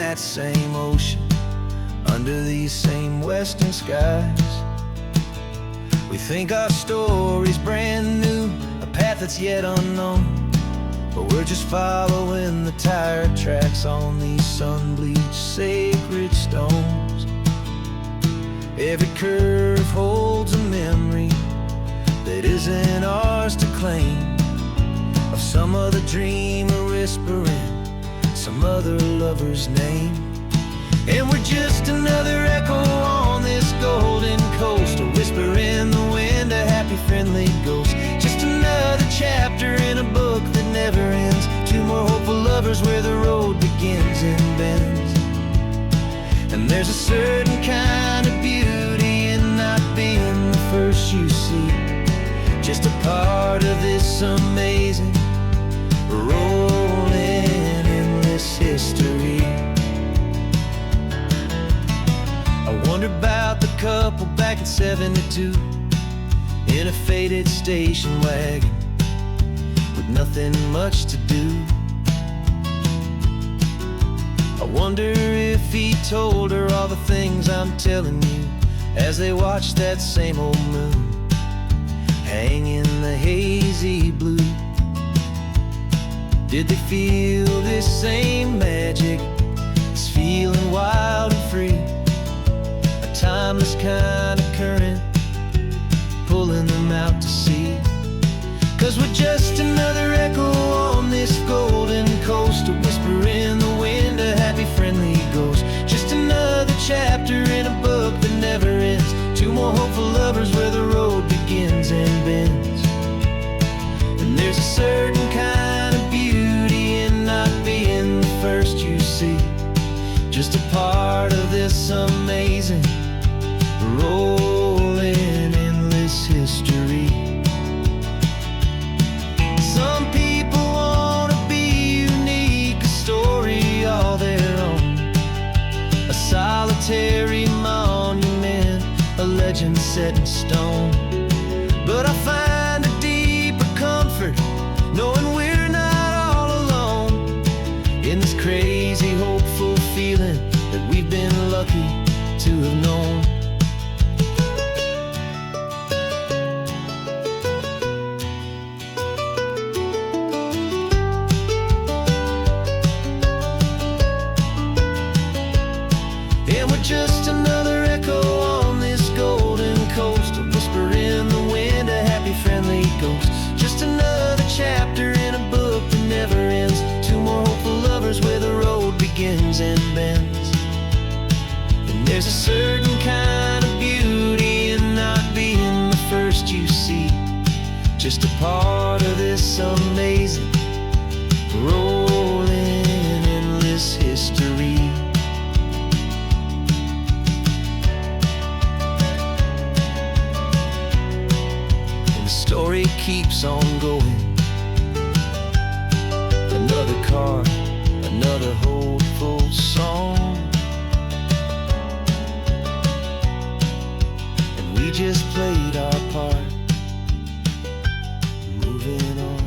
that same ocean, under these same western skies. We think our story's brand new, a path that's yet unknown, but we're just following the tire tracks on these sun-bleached sacred stones. Every curve holds a memory that isn't ours to claim, of some other dreamer whispering some other lover's name. And we're just another echo on this golden coast, a whisper in the wind, a happy friendly ghost. Just another chapter in a book that never ends, two more hopeful lovers where the road begins and bends. And there's a certain kind of beauty in not being the first you see, just a part of this amazing rolling endless history. I wonder about the couple back in '72 in a faded station wagon with nothing much to do. I wonder if he told her all the things I'm telling you, as they watched that same old moon hang in the hazy blue. Did they feel this same magic, this feeling wild and free, a timeless kind of current pulling them out to sea? 'Cause we're just another echo on this golden coast, a whisper in the wind, a happy friendly ghost. Just another chapter in a book that never ends, two more hopeful lovers where the road begins and bends. And there's a certain kind of beauty in not being the first you see, just a part of this amazing rolling endless history. Some people want to be unique, a story all their own, a solitary monument, a legend set in stone. But I find a deeper comfort knowing we're not all alone in this crazy hopeful feeling that we've been lucky to have known. And we're just another echo on this golden coast, a whisper in the wind, a happy friendly ghost. Just another chapter in a book that never ends, two more hopeful lovers where the road begins and bends. And there's a certain kind of beauty in not being the first you see, just a part of this amazing rolling endless history. Story keeps on going, another card, another hopeful song, and we just played our part, moving on.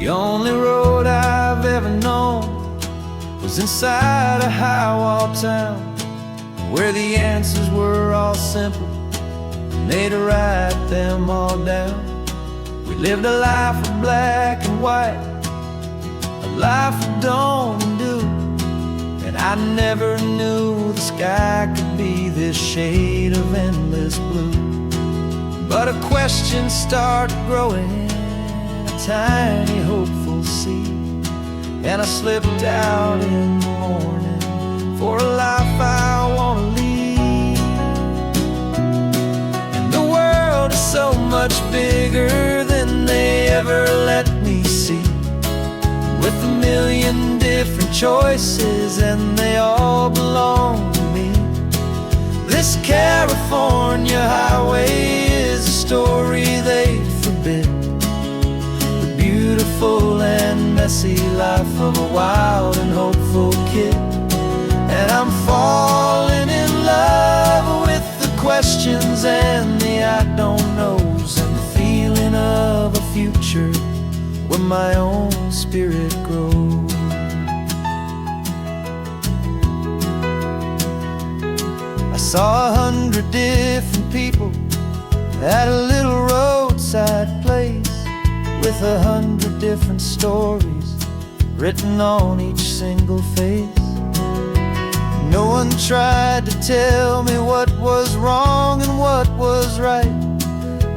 The only road I've ever known was inside a high-wall town, where the answers were all simple and they'd write them all down. We lived a life of black and white, a life of dawn and dew, and I never knew the sky could be this shade of endless blue. But a question started growing, tiny hopeful seed, and I slipped out in the morning for a life I want to lead. And the world is so much bigger than they ever let me see, with a million different choices and they all belong to me. This California messy life of a wild and hopeful kid. And I'm falling in love with the questions and the I don't knows, and the feeling of a future where my own spirit grows. I saw 100 different people at a little roadside place, with 100 different stories written on each single face. No one tried to tell me what was wrong and what was right.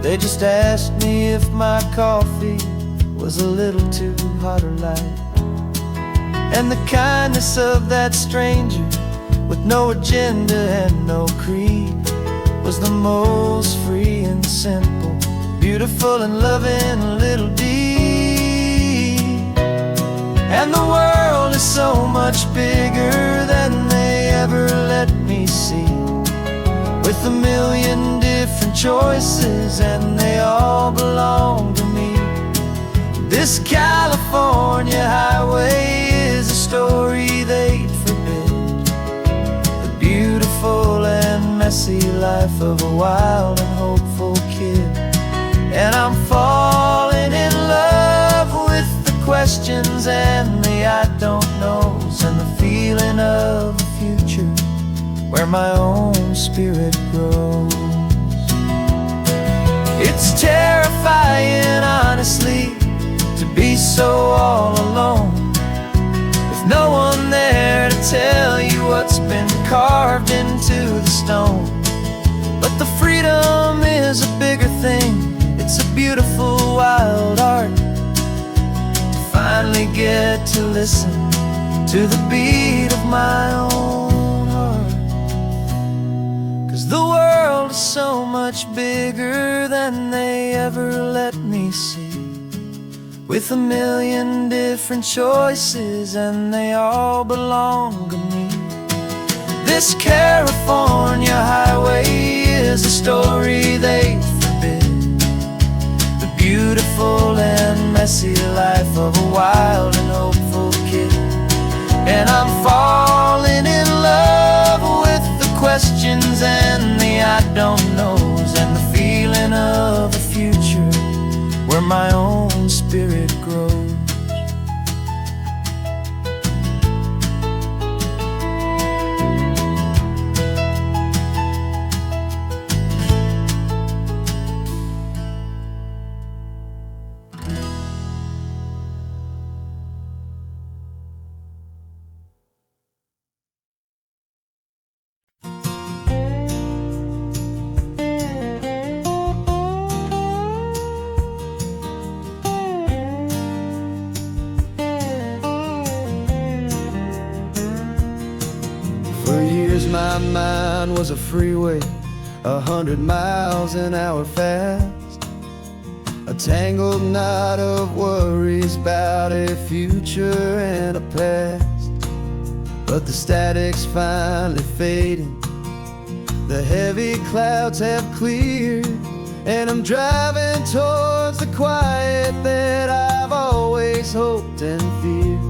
They just asked me if my coffee was a little too hot or light. And the kindness of that stranger, with no agenda and no creed, was the most free and simple, beautiful and loving little deed. And the world is so much bigger than they ever let me see, with a million different choices and they all belong to me. This California highway is a story they'd forbid, the beautiful and messy life of a wild and hopeful kid. And I'm falling in love with the questions and the I don't knows, and the feeling of a future where my own spirit grows. It's terrifying, honestly, to be so all alone, with no one there to tell you what's been carved into the stone. But the freedom is a bigger thing. It's a beautiful wild art to finally get to listen to the beat of my own heart. 'Cause the world is so much bigger than they ever let me see, with a million different choices and they all belong to me. This California highway is a story they forbid, the beautiful and messy life of a wild and hopeful kid. And I'm falling in love with the questions and the I don't knows, and the feeling of a future where my own spirit grows. For years my mind was a freeway, 100 miles an hour fast, a tangled knot of worries about a future and a past. But the static's finally fading, the heavy clouds have cleared, and I'm driving towards the quiet that I've always hoped and feared,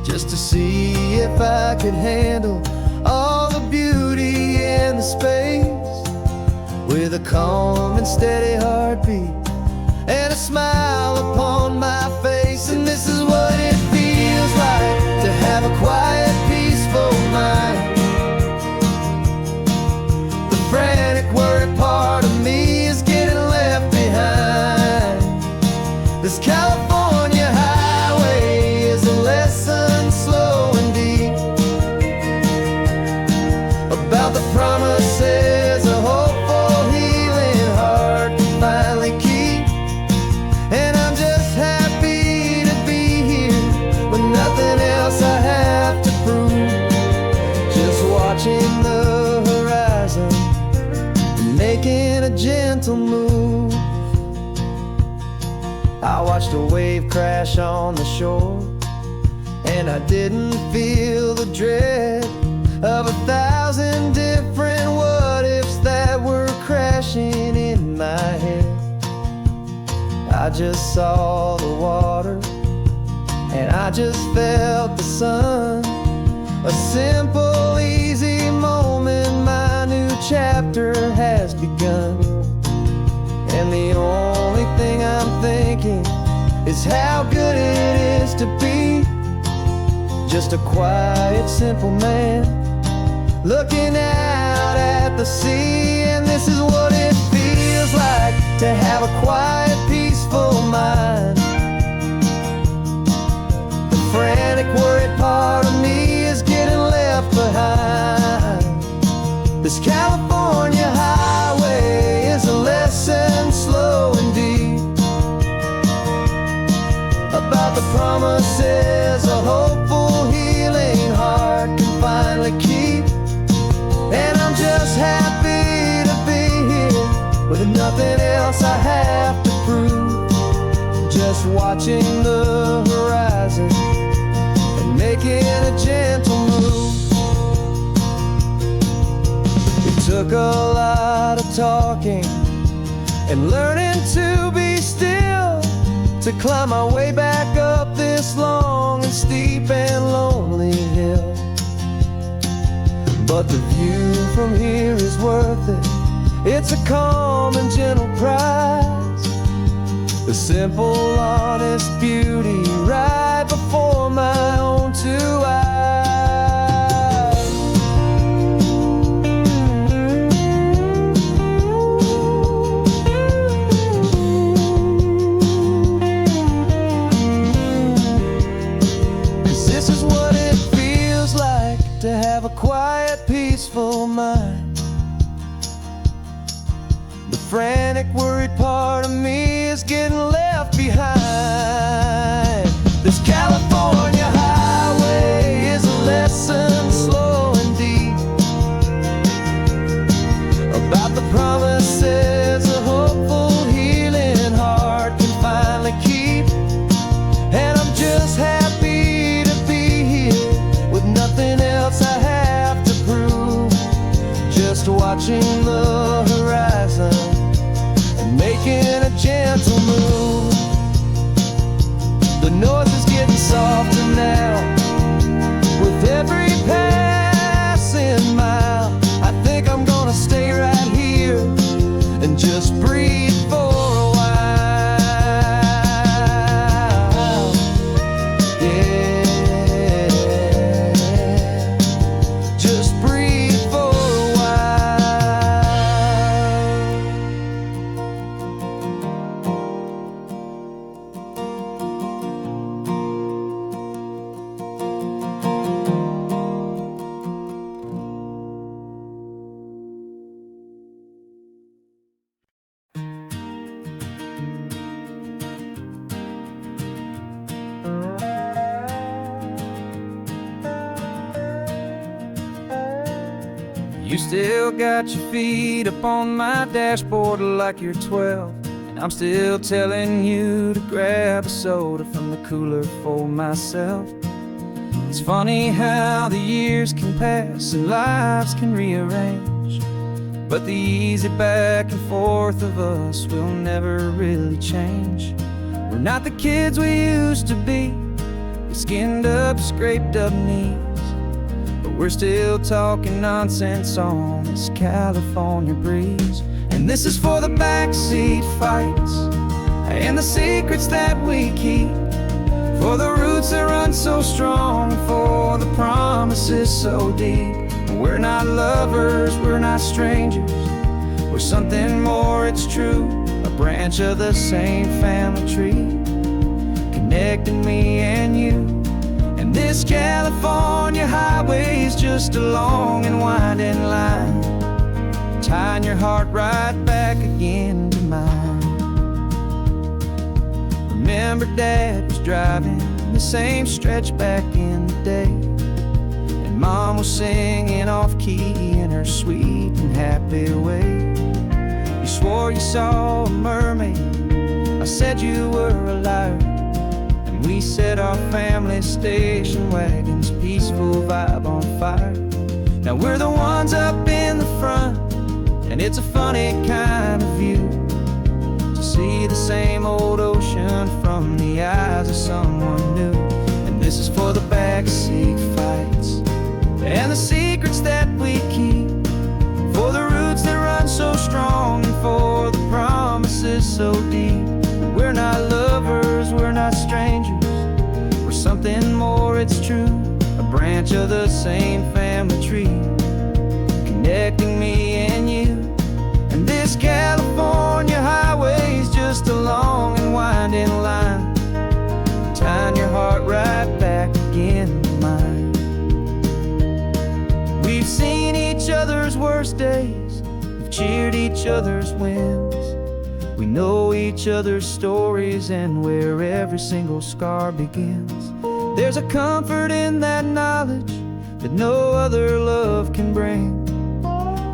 just to see if I could handle all the beauty and the space, with a calm and steady heartbeat and a smile upon my face. And this is what it feels like to have a quiet, peaceful mind. The frantic, worried part of me is getting left behind. This California highway is a lesson slow and deep about the promises a hopeful, healing heart can finally keep. And I'm just happy to be here with nothing else I have to prove, just watching the horizon and making a gentle move. I watched a wave crash on the shore, and I didn't feel the dread of 1,000 different what-ifs that were crashing in my head. I just saw the water and I just felt the sun. A simple, easy moment, my new chapter has begun. And the only thing I'm thinking is how good it is to be just a quiet, simple man looking out at the sea. And this is what it feels like to have a quiet, peaceful mind. The frantic, worried part of me is getting left behind. This California highway is a lesson slow and deep about the promises a hopeful, healing heart can finally keep. And I'm just happy to be here with nothing else I have to prove, just watching the horizon and making a gentle move. It took a lot of talking and learning to be still to climb my way back up this long and steep and lonely hill. But the view from here is worth it. It's a calm and gentle prize, the simple, honest beauty right before my own two eyes. This is what it feels like to have a quiet, peaceful mind. The frantic, worried part of me is getting left behind. This California highway is a lesson slow and deep about the promises a hopeful, healing heart can finally keep. And I'm just happy to be here with nothing else I have to prove, just watching the horizon and making a gentle move. The noise is getting softer now with every passing mile. I think I'm gonna stay right here and just breathe for a while. Yeah, just breathe for a while. You still got your feet up on my dashboard like you're 12, and I'm still telling you to grab a soda from the cooler for myself. It's funny how the years can pass and lives can rearrange, but the easy back and forth of us will never really change. We're not the kids we used to be, with skinned up, scraped up knees, but we're still talking nonsense on this California breeze. And this is for the backseat fights and the secrets that we keep, for the roots that run so strong, for the promises so deep. We're not lovers, we're not strangers, we're something more, it's true. A branch of the same family tree, connecting me and you. And this California highway is just a long and winding line, tying your heart right back again to mine. Remember Dad was driving the same stretch back in the day, and Mom was singing off-key in her sweet and happy way. You swore you saw a mermaid, I said you were a liar, and we set our family station wagon's peaceful vibe on fire. Now we're the ones up in the front, and it's a funny kind of view to see the same old ocean from the eyes of someone new. This is for the backseat fights and the secrets that we keep, for the roots that run so strong and for the promises so deep. We're not lovers, we're not strangers, we're something more, it's true. A branch of the same family tree, connecting me and you. And this California highway's just a long and winding line, tying your heart right back again to mine. We've seen each other's worst days, we've cheered each other's wins. We know each other's stories and where every single scar begins. There's a comfort in that knowledge that no other love can bring,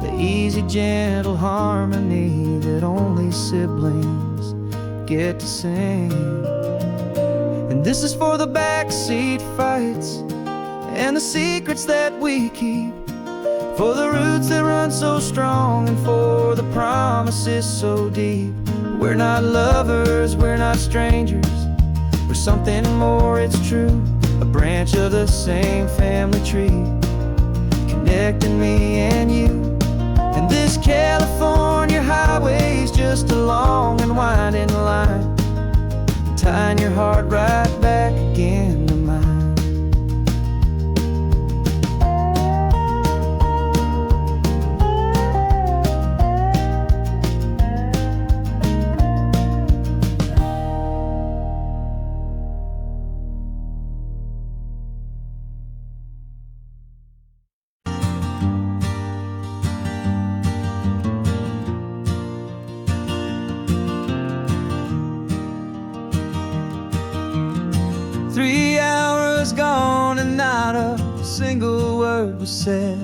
the easy, gentle harmony that only siblings get to sing. And this is for the backseat fights and the secrets that we keep, for the roots that run so strong and for the promises so deep. We're not lovers, we're not strangers, we're something more, it's true. A branch of the same family tree, connecting me and you. And this California highway's just a long and winding line, tying your heart right back again to mine. Three hours gone and not a single word was said,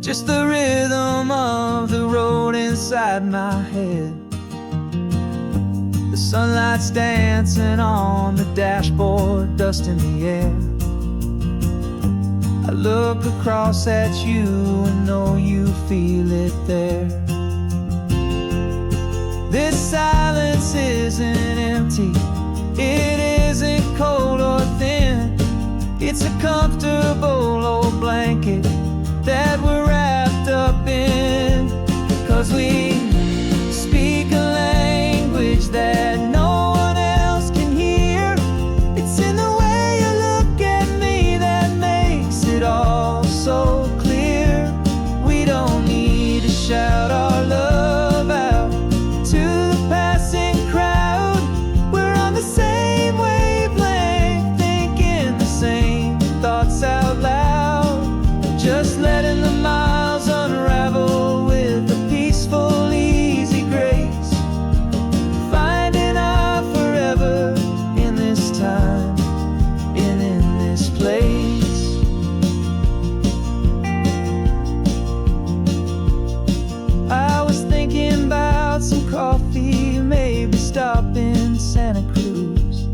just the rhythm of the road inside my head. The sunlight's dancing on the dashboard, dust in the air. I look across at you and know you feel it there. This silence isn't empty, it isn't cold or thin, it's a comfortable old blanket that we're wrapped up in. 'Cause we speak a language that no one else can hear. It's in the way you look at me that makes it all so clear. We don't need to shout our love out to the passing crowd. We're on the same wavelength, thinking the same thoughts out loud, just letting the miles unravel with a peaceful, easy grace, finding our forever in this time and in this place. I was thinking about some coffee, maybe stop in Santa Cruz.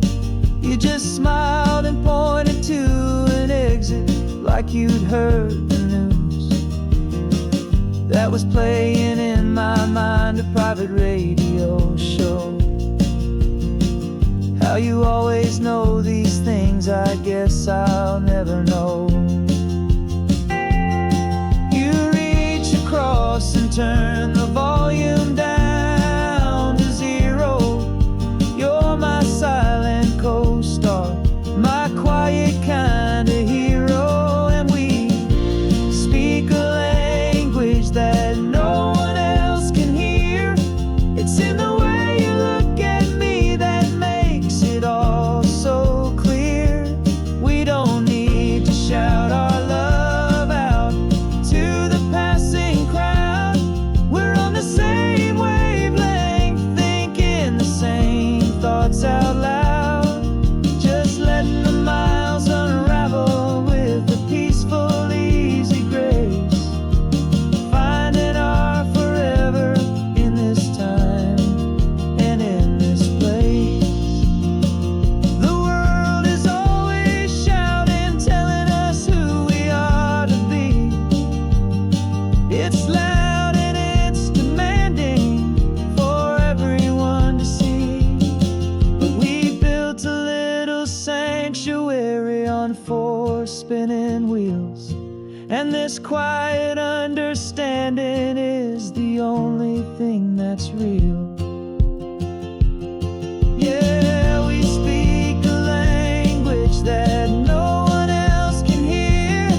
You just smiled and pointed to an exit like you'd heard the news. That was playing in my mind, a private radio show. How you always know these things, I guess I'll never know. You reach across and turn the volume down to zero. You're my silent co-star, my quiet kind of hero. And we speak a language that no one else can hear. It's in the way you look at me that makes it all so clear. We don't need to shout our love out to the passing crowd. We're this quiet understanding is the only thing that's real. Yeah, we speak a language that no one else can hear.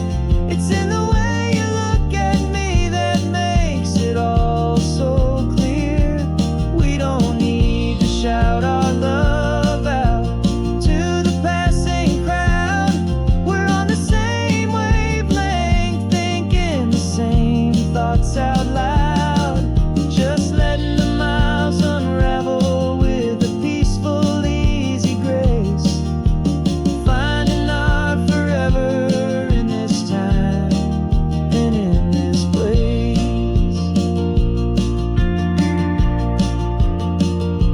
It's in the way you look at me that makes it all so clear. We don't need to shout our love out to the passing crowd. We're on the same wavelength, thinking the same thoughts out loud. Just letting the miles unravel with a peaceful, easy grace. Finding our forever in this time and in this place.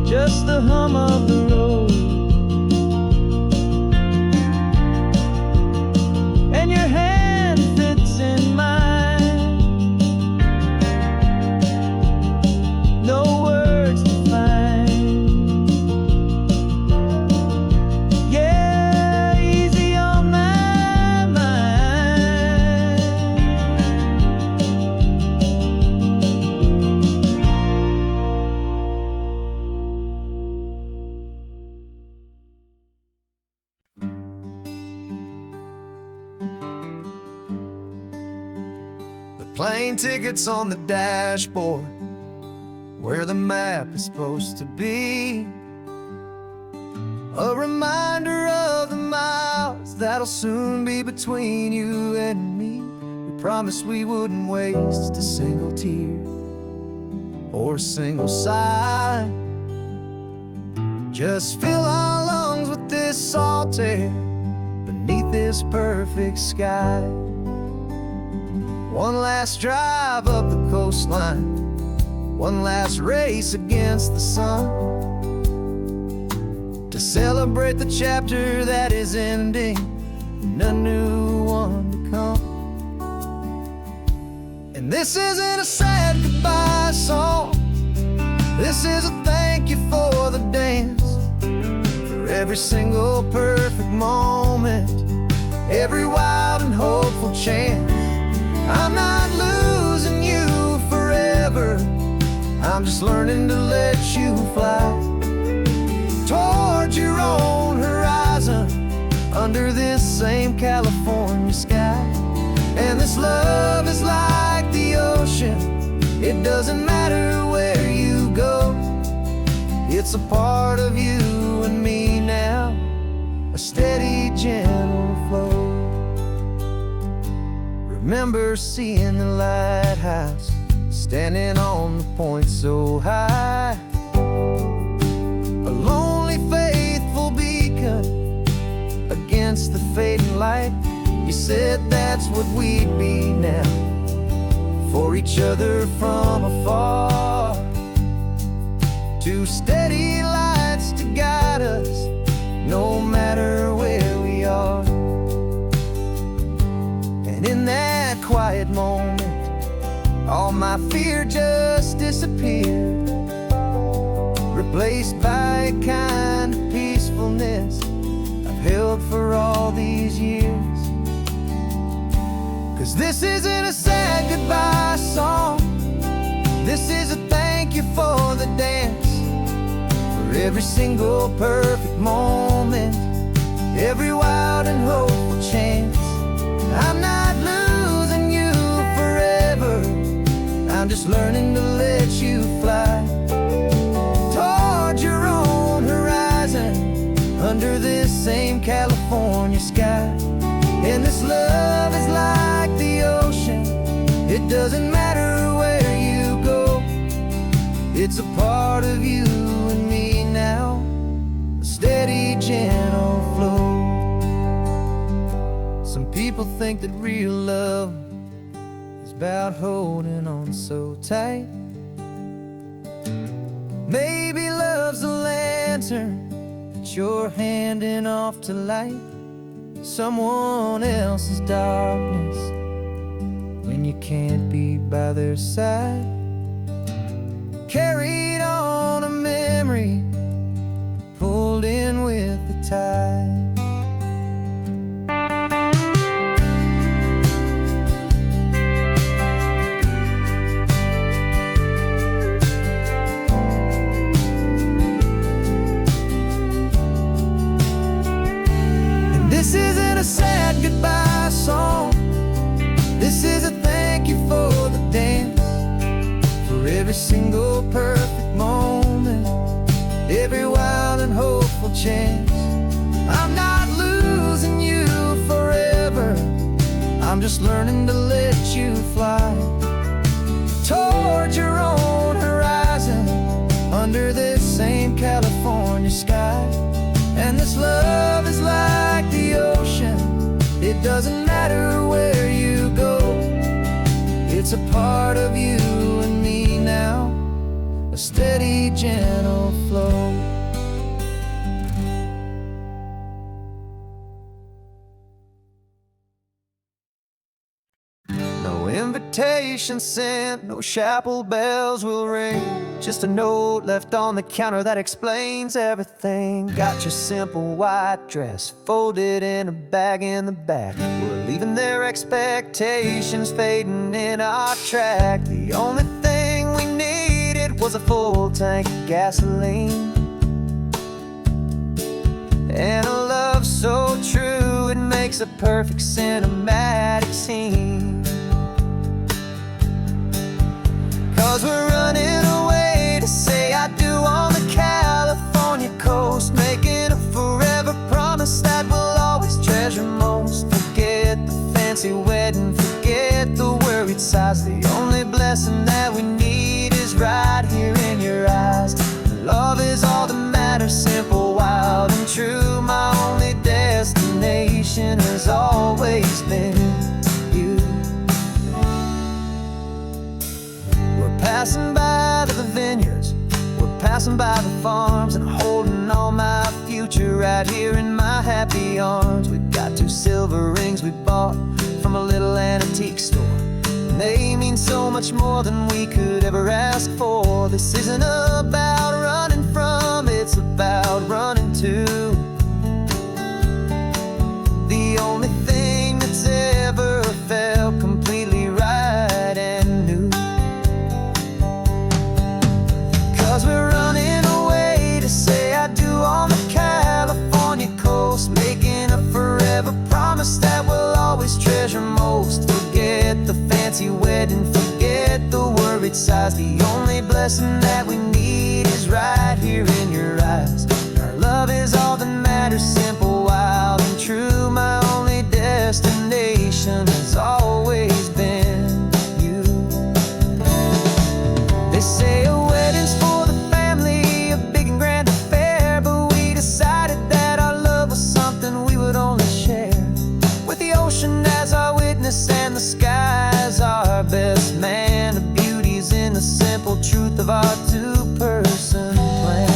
Just the hum of the road and your hand fits in mine. No words to find. Yeah, easy on my mind. The plane tickets on the dashboard, where the map is supposed to be. A reminder of the miles that'll soon be between you and me. We promised we wouldn't waste a single tear or a single sigh. Just fill our lungs with this salt air beneath this perfect sky. One last drive up the coastline, one last race against the sun, to celebrate the chapter that is ending and a new one to come. And this isn't a sad goodbye song, this is a thank you for the dance, for every single perfect moment, every wild and hopeful chance. I'm not losing you forever, I'm just learning to let you fly toward your own horizon, under this same California sky. And this love is like the ocean, it doesn't matter where you go. It's a part of you and me now, a steady, gentle flow. Remember seeing the lighthouse, standing on the point so high, a lonely, faithful beacon against the fading light. You said that's what we'd be now, for each other from afar. Two steady lights to guide us, no matter where we are. And in that quiet moment, all my fear just disappeared, replaced by a kind of peacefulness I've held for all these years. 'Cause this isn't a sad goodbye song, this is a thank you for the dance, for every single perfect moment, every wild and hopeful chance. I'm not losing you forever, I'm just learning to let you fly toward your own horizon, under this same California sky. And this love is like the ocean, it doesn't matter where you go. It's a part of you and me now, a steady, gentle flow. Some people think that real love is about holding on so tight. Maybe love's a lantern that you're handing off to light someone else's darkness when you can't be by their side. Carried on a memory, pulled in with the tide. for every single perfect moment, every wild and hopeful chance. I'm not losing you forever, I'm just learning to let you fly toward your own horizon, under this same California sky. And this love is like the ocean, it doesn't matter where you go, it's a part of you and me now, a steady, gentle flow. No invitation sent, no chapel bells will ring, just a note left on the counter that explains everything. Got your simple white dress folded in a bag in the back. We're leaving their expectations fading in our track. The only thing we needed was a full tank of gasoline, and a love so true it makes a perfect cinematic scene. 'Cause we're running away to say I do on the California coast, making a forever promise that we'll always treasure most. Forget the fancy wedding, forget the worried sighs. The only blessing that we need is right here in your eyes. Love is all that matters, simple, wild and true. My only destination has always been you. We're passing by the vineyards, we're passing by the farms, and holding all my future right here in my happy arms. We've got 2 silver rings we bought from a little antique store, and they mean so much more than we could ever ask for. This isn't about running from, it's about running to the only thing that's ever felt completely right and new. 'Cause we're running away to say I do on the California coast, making a forever promise that we'll always treasure most. Forget the fancy wedding, forget the worried sighs. The only blessing that we need is right here in your eyes. Our love is all that matters, simple, wild and true. My only destination has always been you. They say a wedding's for the family, a big and grand affair, but we decided that our love was something we would only share with the ocean as our witness and the sky as our best man. The beauty's in the simple truth of our 2-person plan.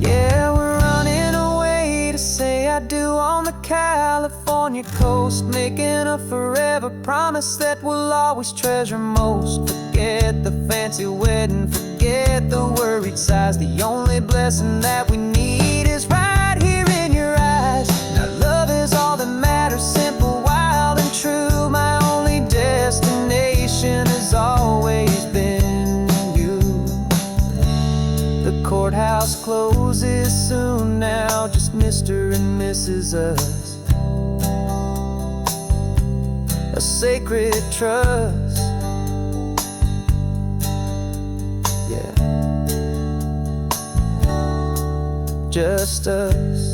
Yeah, we're running away to say I do on the California coast, making a forever promise that we'll always treasure most. Forget the fancy wedding, forget the worried sighs. The only blessing that we need is right here in your eyes. Now love is all that matters, simple, wild and true. My only destination has always been you. The courthouse closes soon now, just Mr. and Mrs. Us, a sacred trust. Yeah, just us.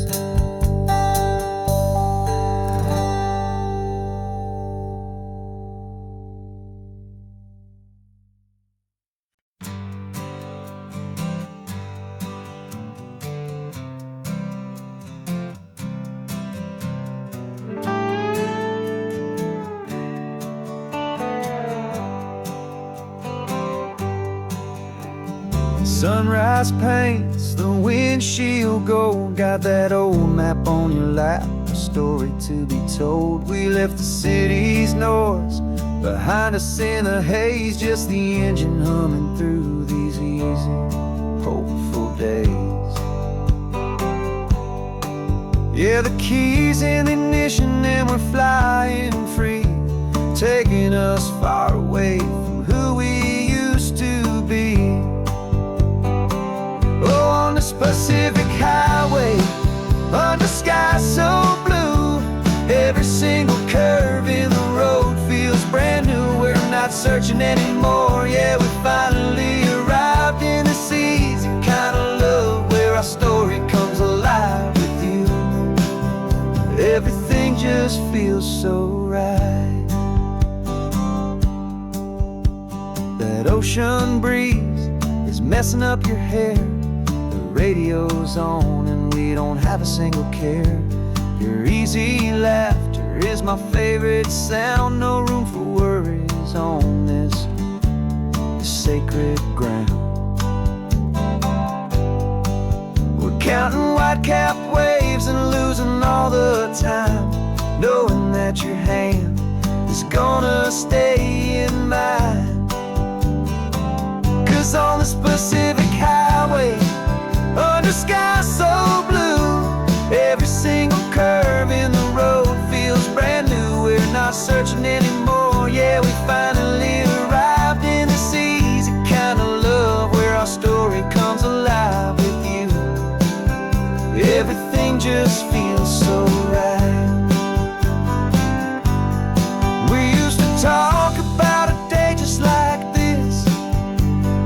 Sunrise paints the windshield gold. Got that old map on your lap, a story to be told. We left the city's noise behind us in the haze, just the engine humming through these easy, hopeful days. Yeah, the keys in the ignition and we're flying free, taking us far away from who we used to be. searching anymore. Yeah, we finally arrived in this easy kind of love where our story comes alive with you. Everything just feels so right. That ocean breeze is messing up your hair. The radio's on and we don't have a single care. Your easy laughter is my favorite sound. No room for worries on this sacred ground. We're counting white-capped waves and losing all the time, knowing that your hand is gonna stay in mine. 'Cause on this Pacific highway, under sky so blue, every single curve in the road feels brand new. We're not searching anymore. Yeah, we finally arrived in this easy kind of love where our story comes alive with you. Everything just feels so right. We used to talk about a day just like this,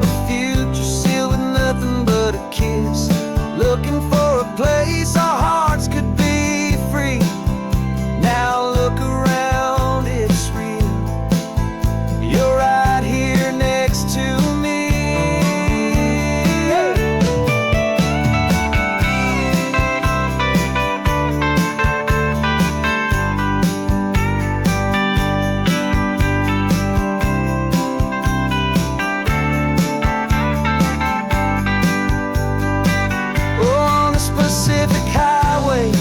a future sealed with nothing but a kiss, looking for a place our hearts could be free. Now look around, it's real. You're right here next to me. On this Pacific highway,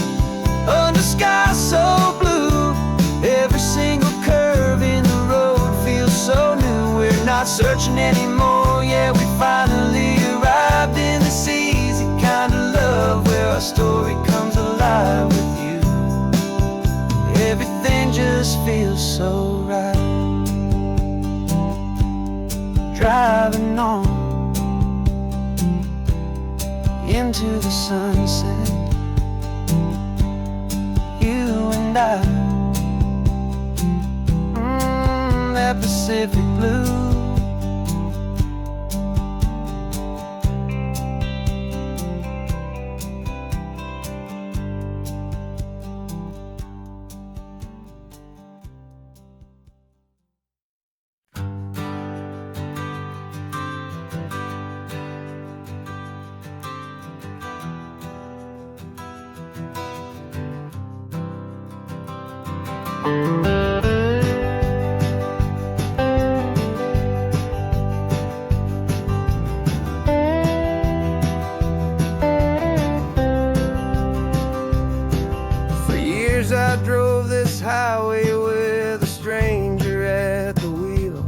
under sky so blue, every single curve in the road feels so new. We're not searching anymore. Yeah, we finally arrived in this easy kind of love where our story comes alive with you. Everything just feels so right. Driving on into the sunset, you and I, that Pacific blue. For years I drove this highway with a stranger at the wheel,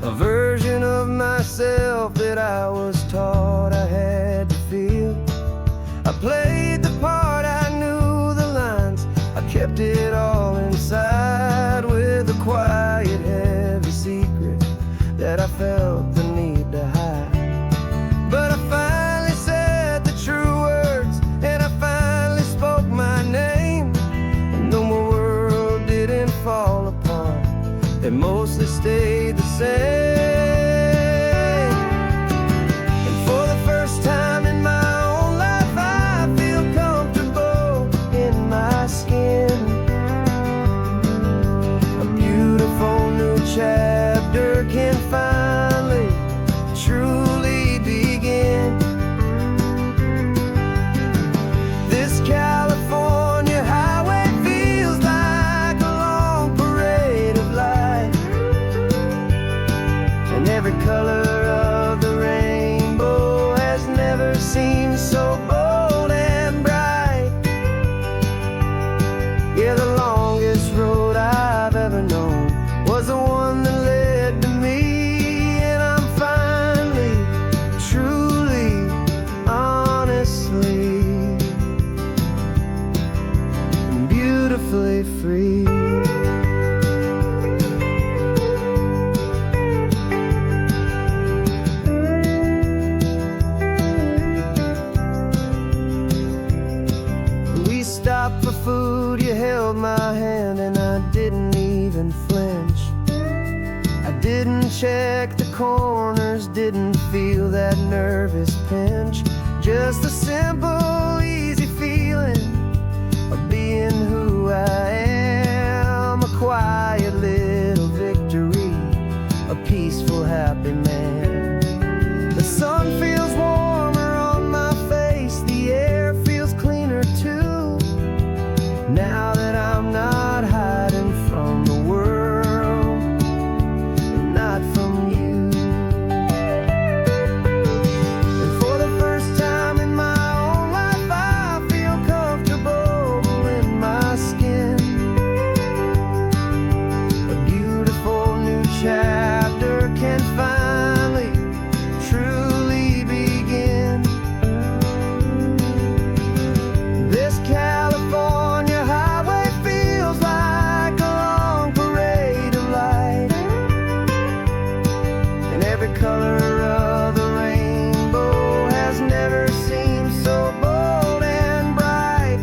a version of myself that I was taught I had to feel. I played the part, I knew the lines, I kept it all inside with a quiet, heavy secret that I felt the need to hide. But I finally said the true words, and I finally spoke my name. And though my world didn't fall apart, it mostly stayed the same. And for the first time in my own life, I feel comfortable in my skin. A beautiful new chapter can finally check the corners, didn't feel that nervous pinch. Just a simple, easy feeling of being who I am. A quiet little victory, a peaceful, happy man. The sun feels warmer on my face, the air feels cleaner too. Now that I'm not hiding from the world, and not from you. And for the first time in my own life, I feel comfortable in my skin. A beautiful new chapter can finally, truly begin. This California highway feels like a long parade of light, and every color of the rainbow has never seemed so bold and bright.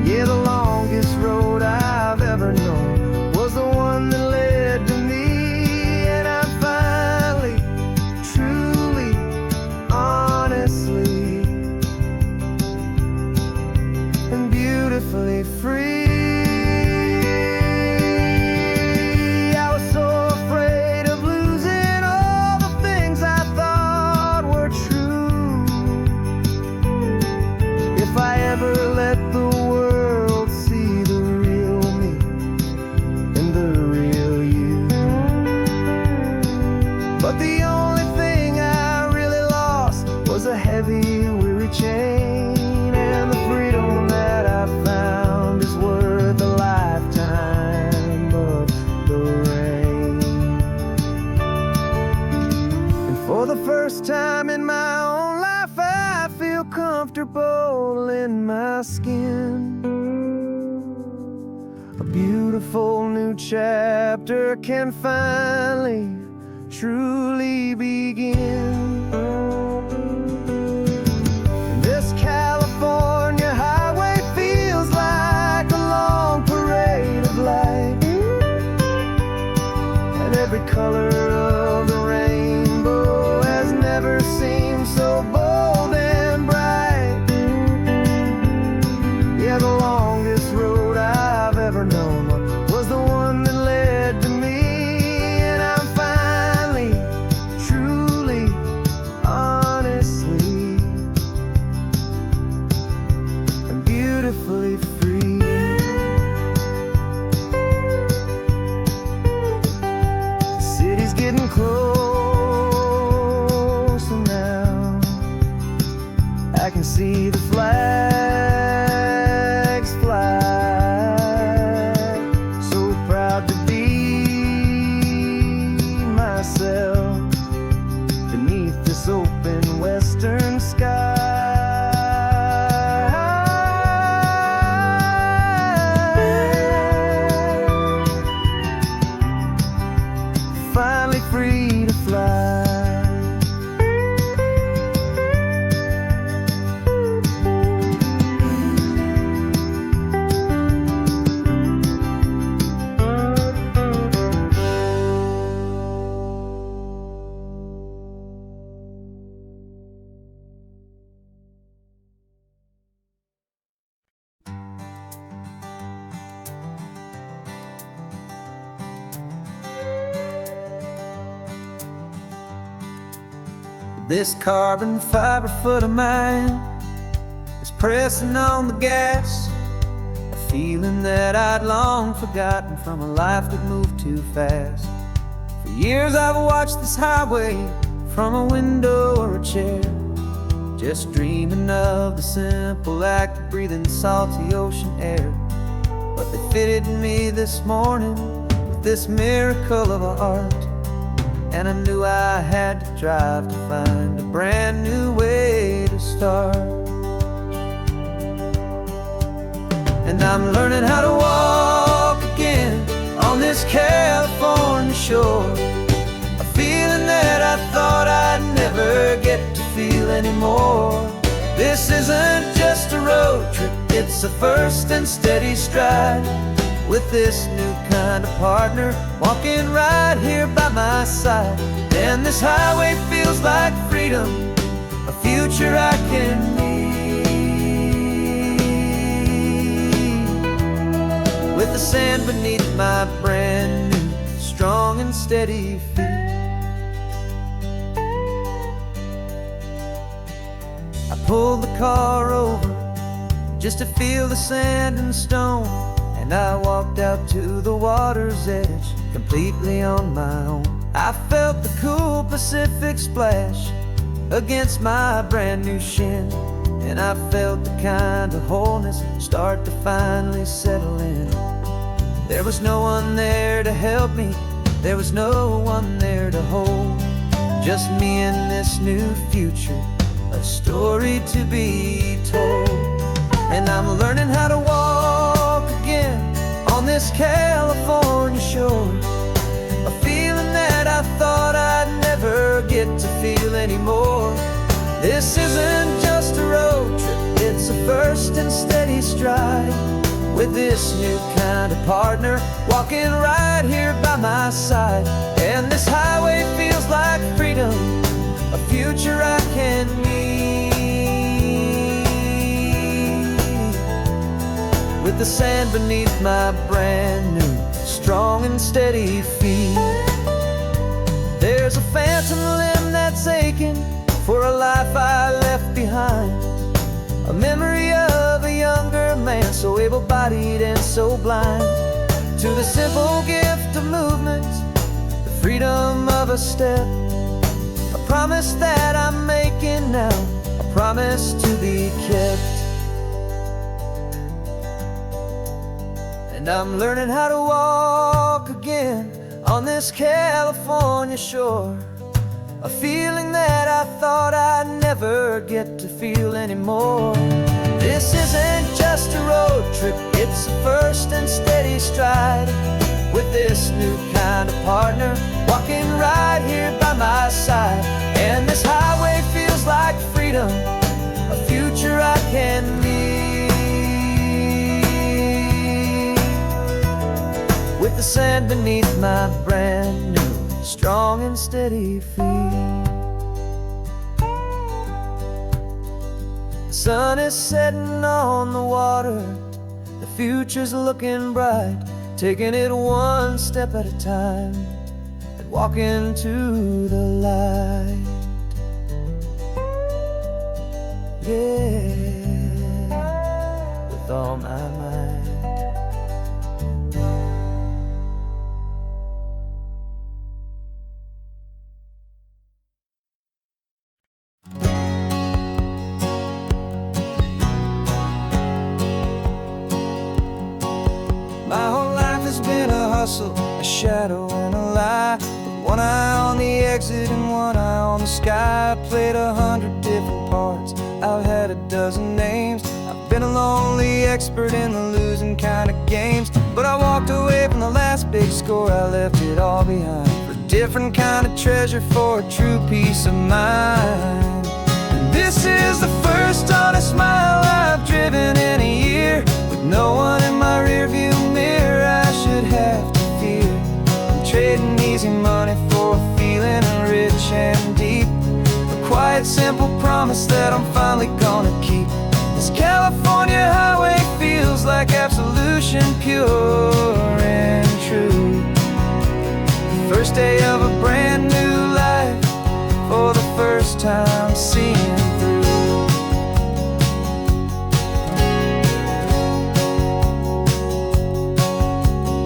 Yeah, the longest road I've ever known was the one that led to me, and I'm finally, truly, honestly, and beautifully free. I was so afraid of losing all the things I thought were true. If I ever let the world see the real me and the real you. But the only thing I really lost was a heavy, weary chain, and the freedom that I found is worth a lifetime of the rain. And for the first time in my own life, I feel comfortable in my skin. A beautiful new chapter can finally, truly begin. This California highway feels like a long parade of light, and every color of the rainbow has never seemed so bold and bright. Yeah, the longest road I've ever known was the one that led to me, and I'm finally, truly, honestly, and beautifully free. The city's getting closer now. I can see the flags fly. So proud to be myself beneath this open western sky. Finally free to fly. This carbon fiber foot of mine is pressing on the gas, a feeling that I'd long forgotten from a life that moved too fast. For years I've watched this highway from a window or a chair, just dreaming of the simple act of breathing salty ocean air. But they fitted me this morning with this miracle of art, and I knew I had to drive to find a brand new way to start. And I'm learning how to walk again on this California shore, a feeling that I thought I'd never get to feel anymore. This isn't just a road trip, it's a first and steady stride with this new kind of partner walking right here by my side. And this highway feels like freedom, a future I can need, with the sand beneath my brand new strong and steady feet. I pulled the car over just to feel the sand and stone, and I walked out to the water's edge completely on my own. I felt the cool Pacific splash against my brand new shin, and I felt the kind of wholeness start to finally settle in. There was no one there to help me, there was no one there to hold, just me and this new future, a story to be told. And I'm learning how to walk again on this California shore, a feeling that I thought I'd never get to feel anymore. This isn't just a road trip, it's a first and steady stride, with this new kind of partner walking right here by my side. And this highway feels like freedom, a future I can need, with the sand beneath my brand new strong and steady feet. There's a phantom limb that's aching for a life I left behind, a memory of a younger man, so able-bodied and so blind, to the simple gift of movement, the freedom of a step, a promise that I'm making now, a promise to be kept. And I'm learning how to walk again on this California shore, a feeling that I thought I'd never get to feel anymore. This isn't just a road trip, it's a first and steady stride, with this new kind of partner walking right here by my side. And this highway feels like freedom, a future I can need, with the sand beneath my brand new strong and steady feet. The sun is setting on the water, the future's looking bright, taking it one step at a time and walking to the light. Yeah, with all my might. My whole life has been a hustle, a shadow and a lie, with one eye on the exit and one eye on the sky. I played 100 different parts, I've had a dozen names, I've been a lonely expert in the losing kind of games. But I walked away from the last big score, I left it all behind, for a different kind of treasure, for a true peace of mind. And this is the first honest mile I've driven in a year, with no one in my rearview mirror I should have to fear. I'm trading easy money for a feeling rich and deep, a quiet simple promise that I'm finally gonna keep. This California highway feels like absolution, pure and true. The first day of a brand new life, for the first time seeing through.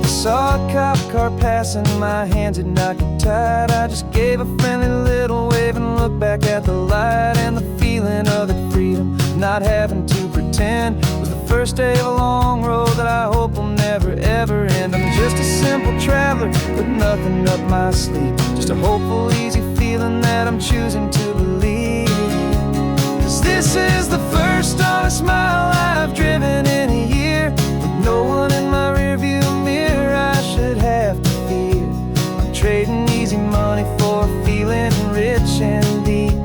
Saw a cop car passing, my hands had not got tied. I just gave a friendly little wave and looked back at the light, and the feeling of the freedom, not having to pretend, was the first day of a long road that I hope will never ever end. I'm just a simple traveler with nothing up my sleeve, just a hopeful, easy feeling that I'm choosing to believe. 'Cause this is the first honest mile I've driven in a year, with no one in my rearview mirror I should have to fear. I'm trading easy money for a feeling rich and deep,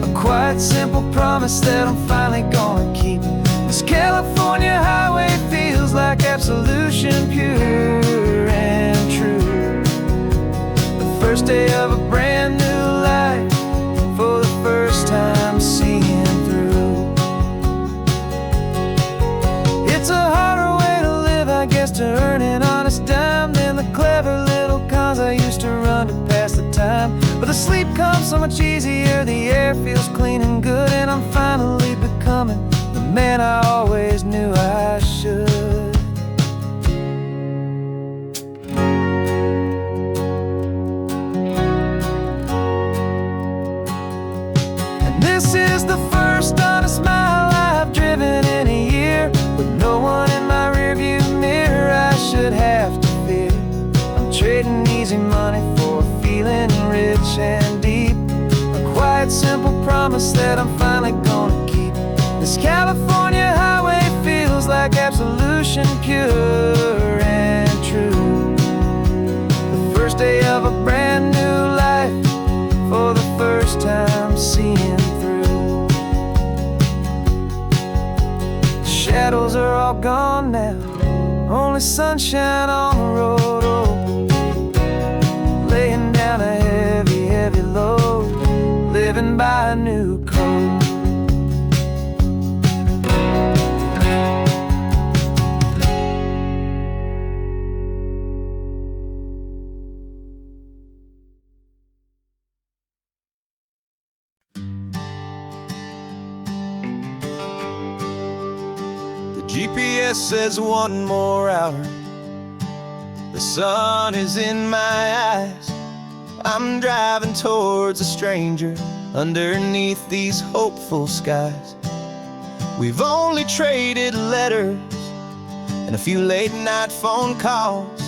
a quiet simple promise that I'm finally gonna keep. This California highway feels like absolution, pure and true. The first day of a brand new life, for the first time seeing through. It's a harder way to live, I guess, to earn an honest dime than the clever little cons I used to run to pass the time. But the sleep comes so much easier, the air feels clean and good, and I'm finally becoming the man I always knew I should. And this is the first honest mile I've driven in a year, with no one in my rearview mirror I should have to fear. I'm trading easy money for a feeling rich and deep, a quiet, simple promise that I'm finally gonna keep. This California highway feels like absolution, pure and true. The first day of a brand new life, for the first time seeing through. The shadows are all gone now, only sunshine on the road. Oh, laying down a heavy, heavy load, living by a new code. GPS says one more hour, the sun is in my eyes. I'm driving towards a stranger underneath these hopeful skies. We've only traded letters and a few late night phone calls,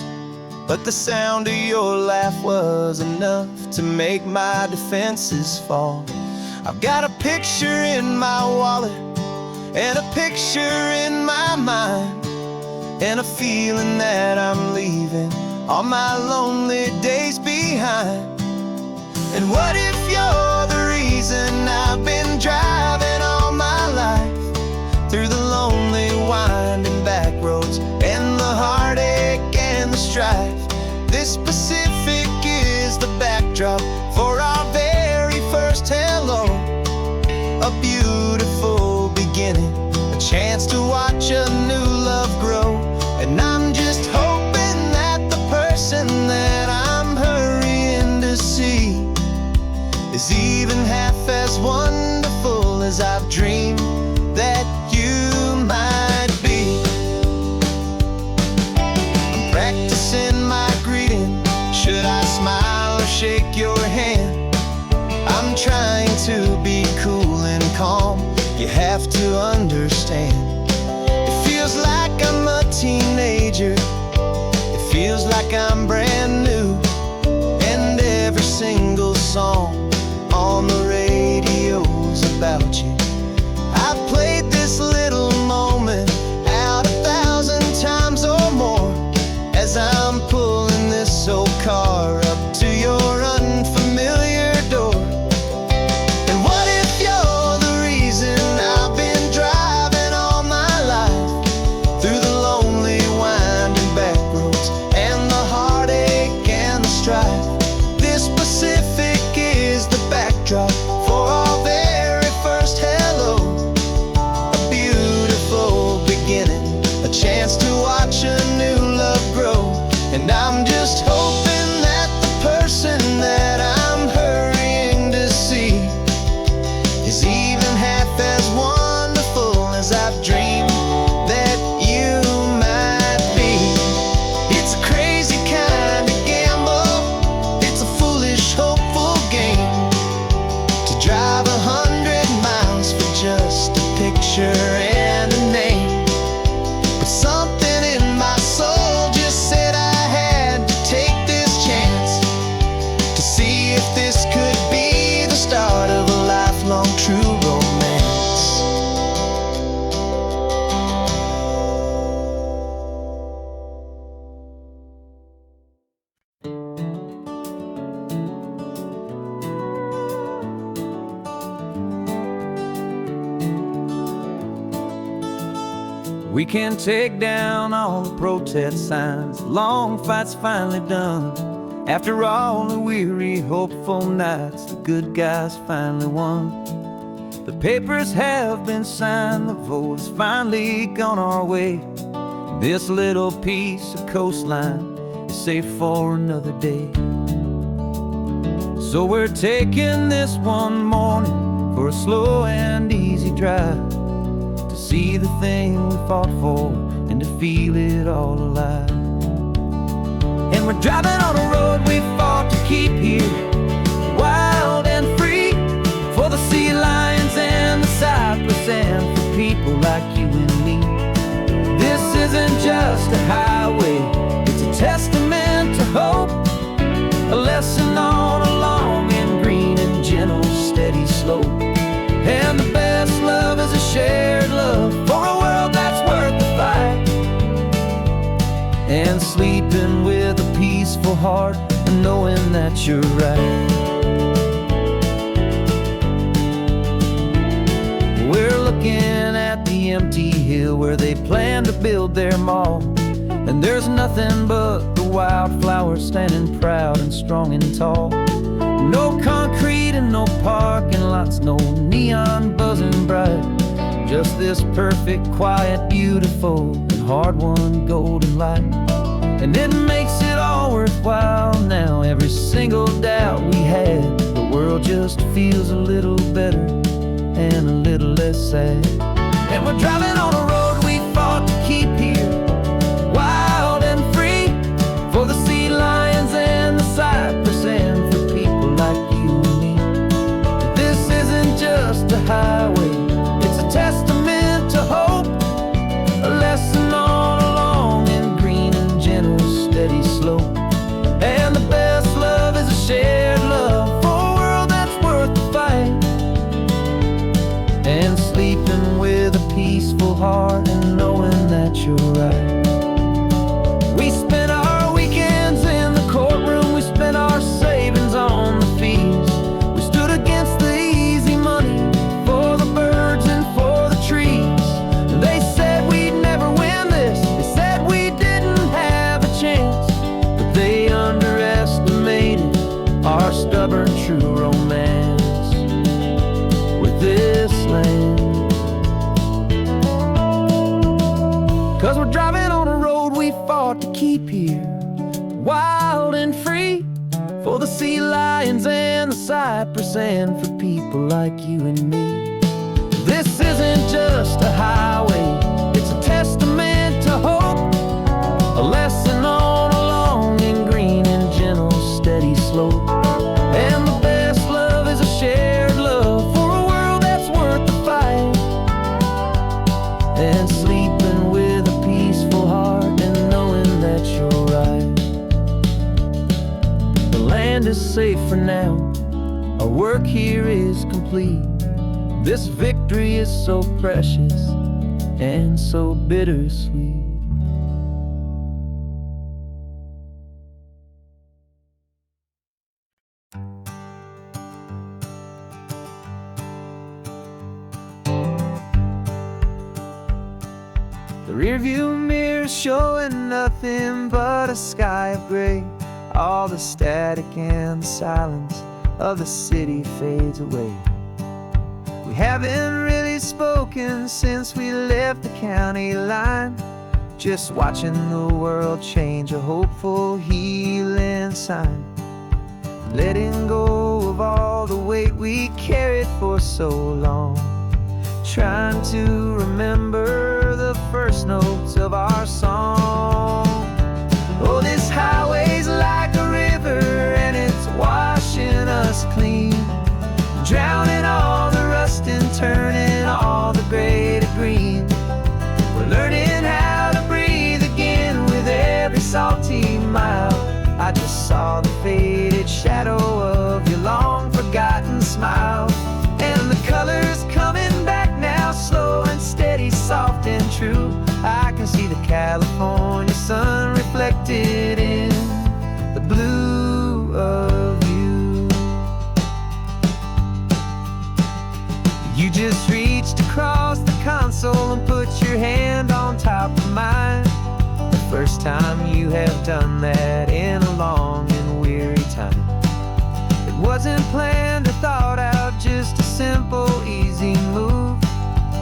but the sound of your laugh was enough to make my defenses fall. I've got a picture in my wallet and a picture in my mind, and a feeling that I'm leaving all my lonely days behind. And what if you're the reason I've been driving all my life, through the lonely winding back roads and the heartache and the strife? This Pacific is the backdrop for our very first hello, a beautiful beginning, a chance to watch a new love grow. And I'm just hoping that the person that I'm hurrying to see is even half as wonderful as I've dreamed that you might be. I'm practicing my greeting, should I smile or shake your hand? I'm trying to be cool and calm, you have to understand. It feels like I'm a teenager, it feels like I'm brand new, and every single song on the radio's about you. I've played this little moment out 1,000 times or more, as I'm pulling this old car up to your unfamiliar door. And what if you're the reason I've been driving all my life, through the lonely winding back roads and the heartache and the strife? This Pacific is the backdrop for our very first hello, a beautiful beginning, a chance to watch a new love grow. And I'm just hoping that the person that I'm hurrying to see is even half as wonderful as I've dreamed that you might be. It's a crazy kind of gamble, it's a foolish, hopeful game, We can take down all the protest signs. The long fight's finally done. After all the weary, hopeful nights, the good guys finally won. The papers have been signed, the vote has finally gone our way. This little piece of coastline is safe for another day. So we're taking this one morning for a slow and easy drive, to see the thing we fought for and to feel it all alive. And we're driving on a road we fought to keep here, wild and free, for the sea lions and the cypress and for people like you and me. This isn't just a highway, it's a testament to hope, a lesson on a long and green and gentle steady slope. And the best love is a shared love for a world that's worth the fight, and sleeping with a peaceful heart and knowing that you're right. We're looking at the empty hill where they plan to build their mall, and there's nothing but the wildflowers standing proud and strong and tall. No concrete and no parking lots, no neon buzzing bright, just this perfect, quiet, beautiful, and hard-won golden light. And it makes it all worthwhile now, every single doubt we had. The world just feels a little better and a little less sad. And we're driving on a road we fought to keep here, wild and free, for the sea lions and the cypress and for people like you and me. This isn't just a highway, it's a testament to hope, a lesson on a long and green and gentle steady slope. And the best love is a shared love for a world that's worth the fight, and sleeping with a peaceful heart and knowing that you're right. We spent our weekends in the courtroom, we spent our savings on the fees. We stood against the easy money for the birds and for the trees. They said we'd never win this, they said we didn't have a chance, but they underestimated our stubborn true romance with this land. 'Cause we're driving on a road we fought to keep here, wild and free, for the sea lions and the cypress and for people like you and me. This isn't just a highway, it's a testament to hope, a lesson on a long and green and gentle steady slope. And the best love is a shared love for a world that's worth the fight, and sleeping with a peaceful heart and knowing that you're right. The land is safe for now, our work here is complete. This victory is so precious and so bittersweet. The rearview mirror's showing nothing but a sky of gray. All the static and the silence of the city fades away. We haven't really spoken since we left the county line, just watching the world change, a hopeful healing sign. Letting go of all the weight we carried for so long, trying to remember the first notes of our song. Oh, this highway's like a river and it's washing us clean, drowning all the rust and turning all the gray to green. We're learning how to breathe again with every salty mile. I just saw the faded shadow of your long forgotten smile, and the colors coming back now, slow and steady, soft and true. I can see the California sun reflected in the blue of you. You just reached across the console soul and put your hand on top of mine. The first time you have done that in a long and weary time. It wasn't planned or thought out, just a simple, easy move.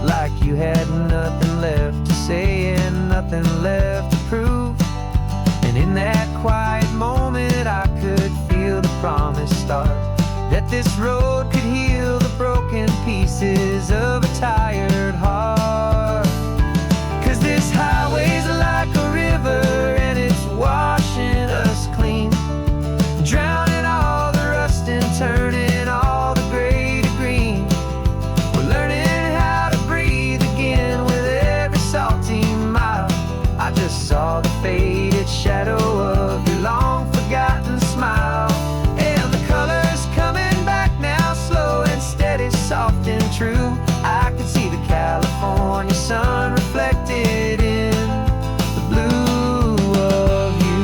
Like you had nothing left to say and nothing left to prove. And in that quiet moment I could feel the promise start, that this road could heal the broken pieces of a tired heart. 'Cause this highway's like a river and it's washing us clean, drowning all the rust and turning all the gray to green. We're learning how to breathe again with every salty mile. I just saw the faded shadow of your long forgotten smile. And the colors coming back now, slow and steady, soft and true. I could see the California sun reflected in the blue of you.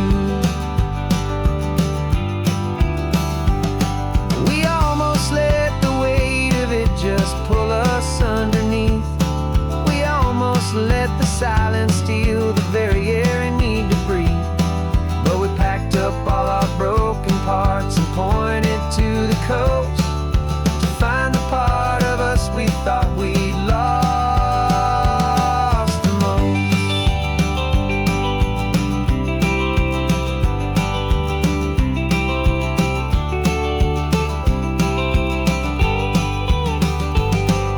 We almost let the weight of it just pull us underneath. We almost let the silence steal the very air I need to breathe. But we packed up all our broken parts and pointed to the coast to find the part of us we thought we'd lost the most.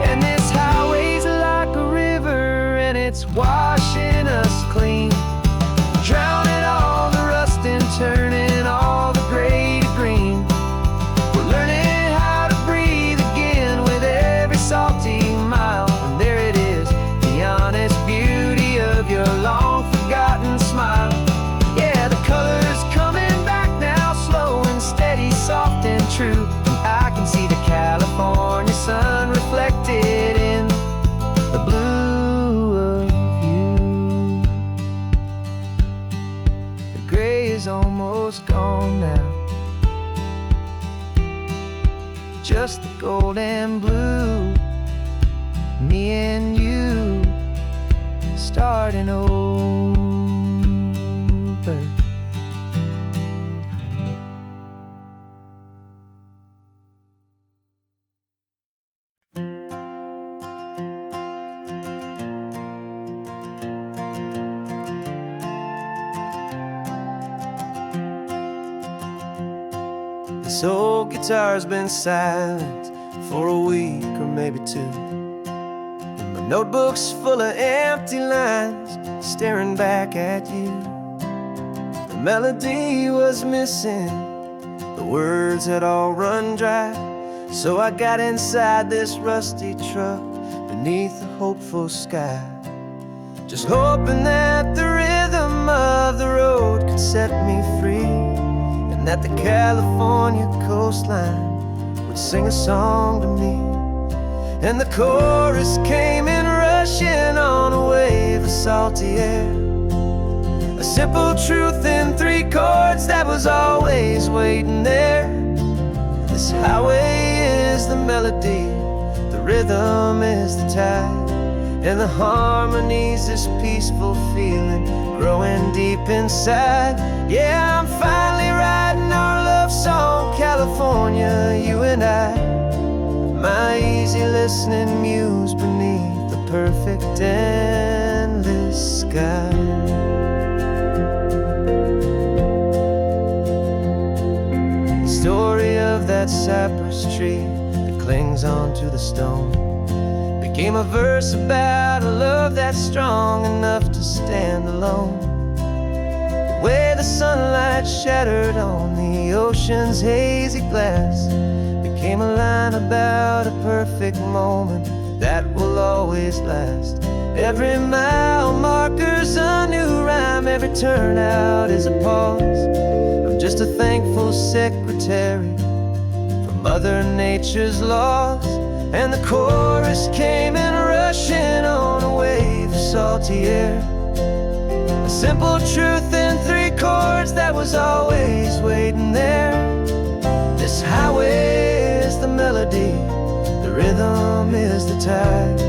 And this highway's like a river and it's washing us clean, drowning all the rust and turning all the gray to green. We're learning how to breathe again with every salty mile. And there it is, the honest beauty of your long forgotten smile. Yeah, the colors coming back now, slow and steady, soft and true. I can see the California sun reflected in the blue of you. The gray is almost gone now, just the gold and blue. Me and you starting over. This old guitar's been silent for a week or maybe two, and my notebook's full of empty lines staring back at you. The melody was missing, the words had all run dry. So I got inside this rusty truck beneath a hopeful sky, just hoping that the rhythm of the road could set me free, and that the California coastline would sing a song to me. And the chorus came in rushing on a wave of salty air, a simple truth in 3 chords that was always waiting there. This highway is the melody, the rhythm is the tide, and the harmony's this peaceful feeling growing deep inside. Yeah, I'm finally writing our love song, California, you and I. My easy listening muse beneath the perfect endless sky. The story of that cypress tree that clings onto the stone became a verse about a love that's strong enough to stand alone. The way the sunlight shattered on the ocean's hazy glass became a line about a perfect moment that will always last. Every mile marker's a new rhyme, every turnout is a pause. I'm just a thankful secretary for Mother Nature's laws. And the chorus came in rushing on a wave of salty air, a simple truth in 3 chords that was always waiting there. This highway is the melody, the rhythm is the tide,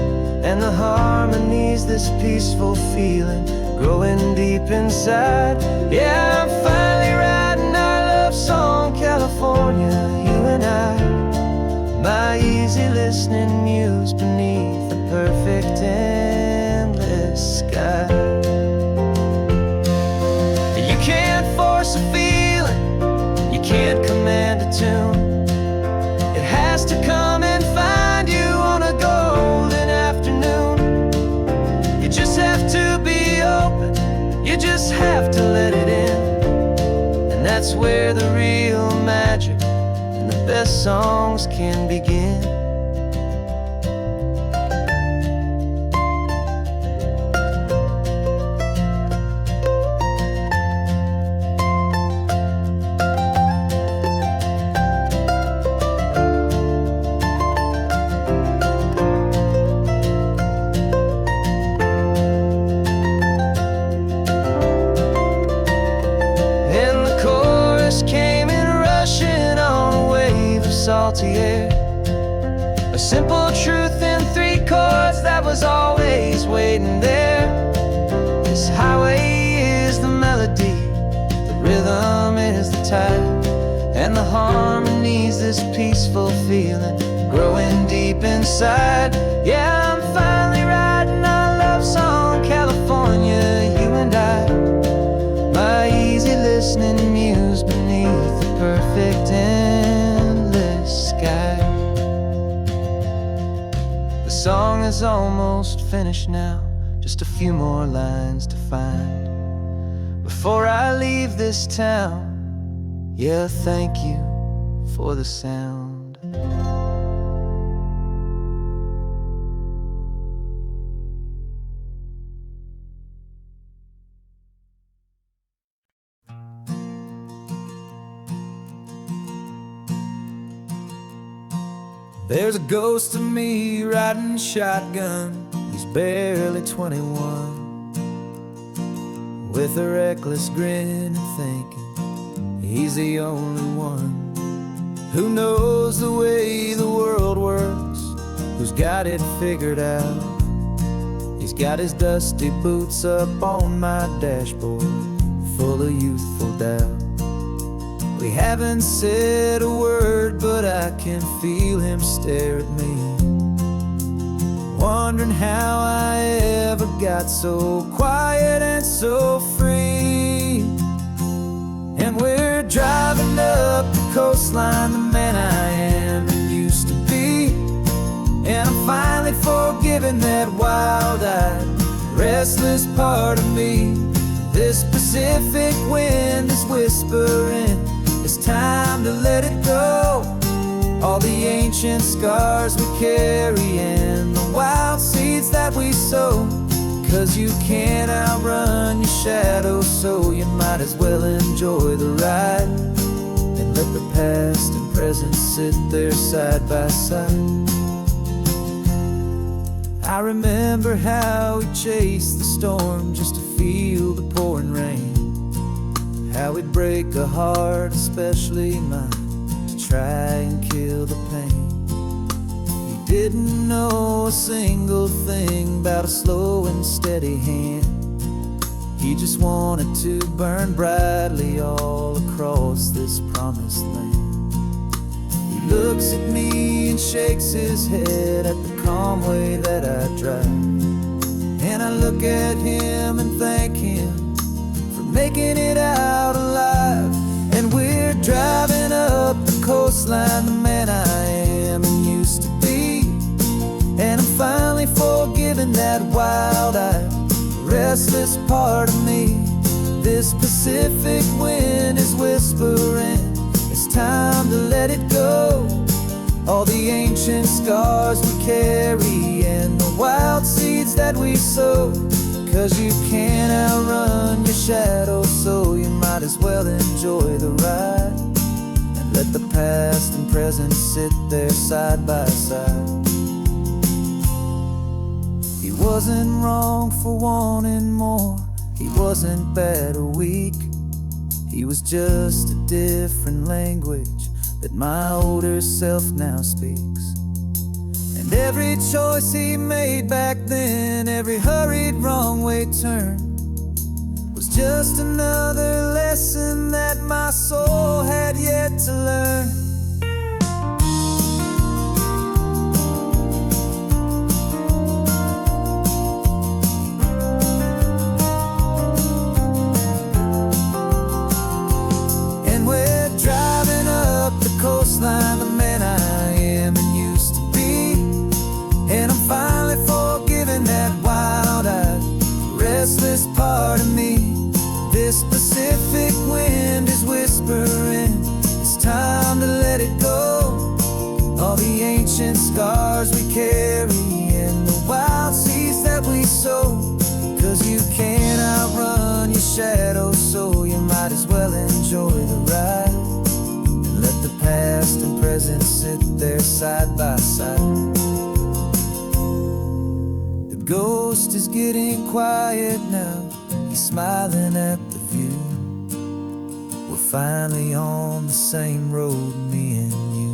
and the harmonies, this peaceful feeling growing deep inside. Yeah, I'm finally writing our love song, California, you and I. My easy listening muse beneath the perfect endless sky. You can't force a feeling, you can't command a tune. It has to come and find you on a golden afternoon. You just have to be open, you just have to let it in. And that's where the real magic and the best songs can begin. Came in rushing on a wave of salty air, a simple truth in 3 chords that was always waiting there. This highway is the melody, the rhythm is the tide, and the harmonies, this peaceful feeling growing deep inside. Yeah, I'm finally writing our love song, California, you and I. My easy listening muse beneath the perfect endless sky. The song is almost finished now, just a few more lines to find before I leave this town. Yeah, thank you for the sound. There's a ghost of me riding shotgun. He's barely 21, with a reckless grin and thinking he's the only one who knows the way the world works, who's got it figured out. He's got his dusty boots up on my dashboard, full of youthful doubt. We haven't said a word, but I can feel him stare at me, wondering how I ever got so quiet and so free. And we're driving up the coastline, the man I am and used to be. And I'm finally forgiving that wild-eyed, restless part of me. This Pacific wind is whispering, it's time to let it go. All the ancient scars we carry and the wild seeds that we sow. 'Cause you can't outrun your shadow, so you might as well enjoy the ride and let the past and present sit there side by side. I remember how we chased the storm just to feel the pouring rain, how we'd break a heart, especially mine, to try and kill the pain. He didn't know a single thing about a slow and steady hand. He just wanted to burn brightly all across this promised land. He looks at me and shakes his head at the calm way that I drive, and I look at him and thank him for making it out alive. And we're driving up the coastline, the man I am and used to be. And I'm finally forgiving that wild-eyed, restless part of me. This Pacific wind is whispering, it's time to let it go. All the ancient scars we carry and the wild seeds that we sow. 'Cause you can't outrun your shadow, so you might as well enjoy the ride and let the past and present sit there side by side. He wasn't wrong for wanting more, he wasn't bad or weak. He was just a different language that my older self now speaks. And Every choice he made back then, every hurried wrong way turn, was just another lesson that my soul had yet to learn. And we're driving up the coastline, the man I am and used to be, and I'm finally forgiving that wild-eyed, restless part of me. This Pacific wind is whispering, it's time to let it go. All the ancient scars we carry and the wild seeds that we sow. 'Cause you can't outrun your shadow, so you might as well enjoy the ride. And let the past and present sit there side by side. The ghost is getting quiet now, he's smiling at the view. We're finally on the same road, me and you.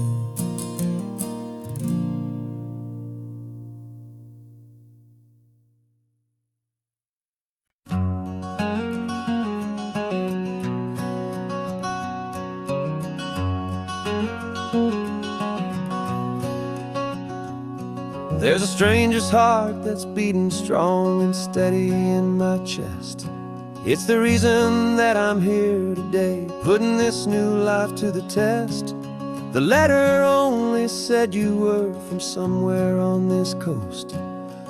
There's a stranger's heart that's beating strong and steady in my chest. It's the reason that I'm here today, putting this new life to the test. The letter only said you were from somewhere on this coast,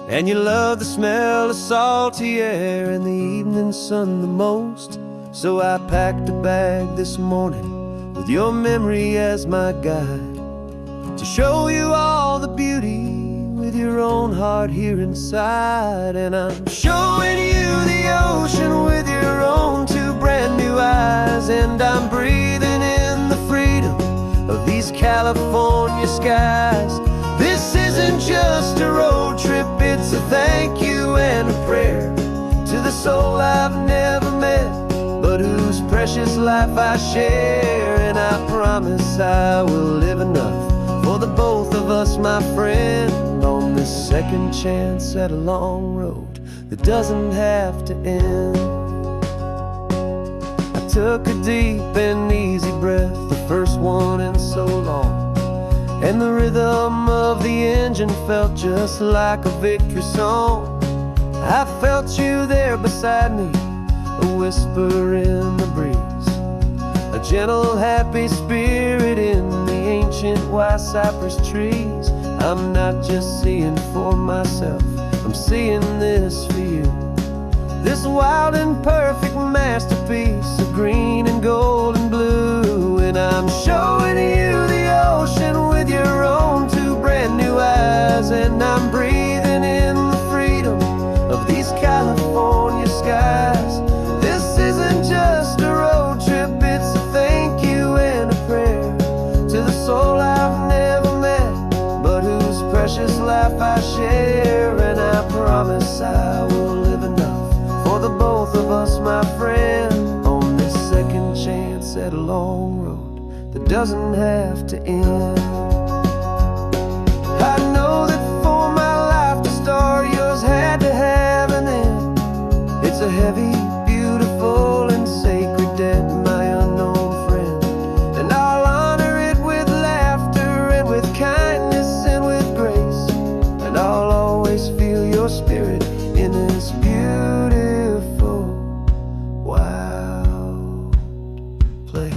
and you love the smell of salty air and the evening sun the most. So I packed a bag this morning with your memory as my guide, to show you all the beauty with your own heart here inside. And I'm showing you the ocean with your own two brand new eyes, and I'm breathing in the freedom of these California skies. This isn't just a road trip, it's a thank you and a prayer to the soul I've never met, but whose precious life I share. And I promise I will live enough for the both of us, my friend, on this second chance at a long road that doesn't have to end. I took a deep and easy breath, the first one in so long, and the rhythm of the engine felt just like a victory song. I felt you there beside me, a whisper in the breeze, a gentle happy spirit in the ancient white cypress trees. I'm not just seeing for myself, I'm seeing this for you. This wild and perfect masterpiece of green and gold and blue. And I'm showing you the ocean with your own two brand new eyes, and I'm breathing in the freedom of these California skies. This isn't just a road trip, it's a thank you and a prayer to the soul I've never met, but whose precious life I share. And I promise I will live enough for the both of us, my friend, on this second chance at a long road that doesn't have to end. I know that for my life to start, yours had to have an end. It's a heavy, beautiful, and sacred debt, my unknown friend, and I'll honor it with laughter and with kindness and with grace, and I'll always feel your spirit in this beautiful, wild place.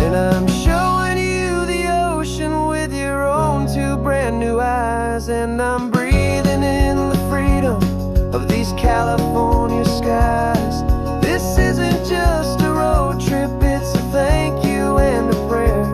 And I'm showing you the ocean with your own two brand new eyes, and I'm breathing in the freedom of these California skies. This isn't just a road trip, it's a thank you and a prayer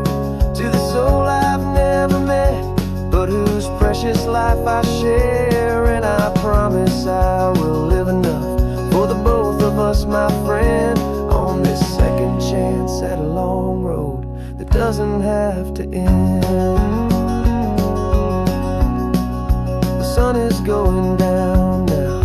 to the soul I've never met, but whose precious life I share. And I promise I will live enough for the both of us, my friend, on this second chance at a long road that doesn't have to end. The sun is going down now,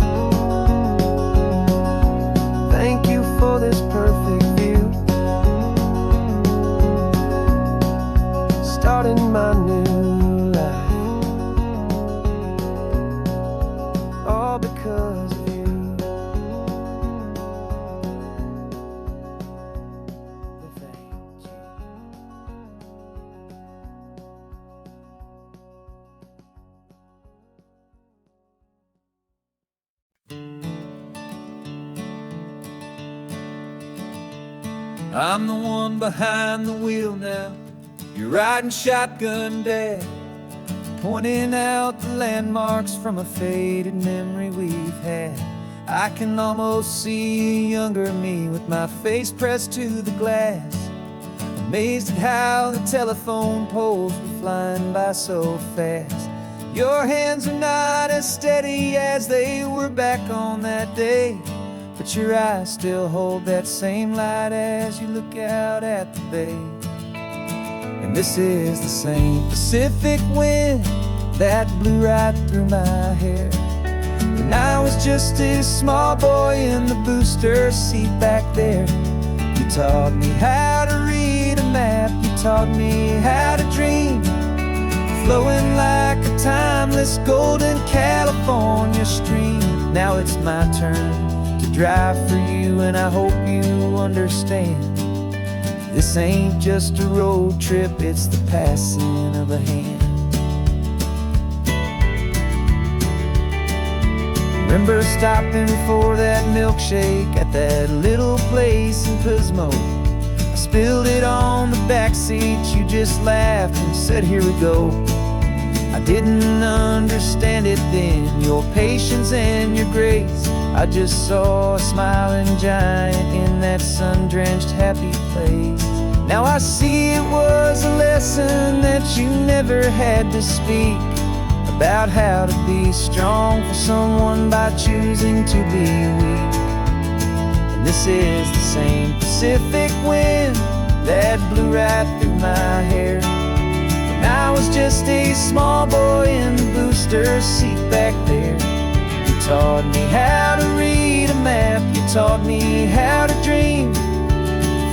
I'm the one behind the wheel now. You're riding shotgun, Dad, pointing out the landmarks from a faded memory we've had. I can almost see a younger me with my face pressed to the glass, amazed at how the telephone poles were flying by so fast. Your hands are not as steady as they were back on that day, but your eyes still hold that same light as you look out at the bay. And this is the same Pacific wind that blew right through my hair when I was just a small boy in the booster seat back there. You taught me how to read a map, you taught me how to dream, flowing like a timeless golden California stream. Now it's my turn to drive for you, and I hope you understand. This ain't just a road trip, it's the passing of a hand. Remember stopping for that milkshake at that little place in Pismo? I spilled it on the back seat, you just laughed and said, here we go. I didn't understand it then, your patience and your grace. I just saw a smiling giant in that sun-drenched happy place. Now I see it was a lesson that you never had to speak, about how to be strong for someone by choosing to be weak. And this is the same Pacific wind that blew right through my hair when I was just a small boy in the booster seat back there. You taught me how to read a map, you taught me how to dream,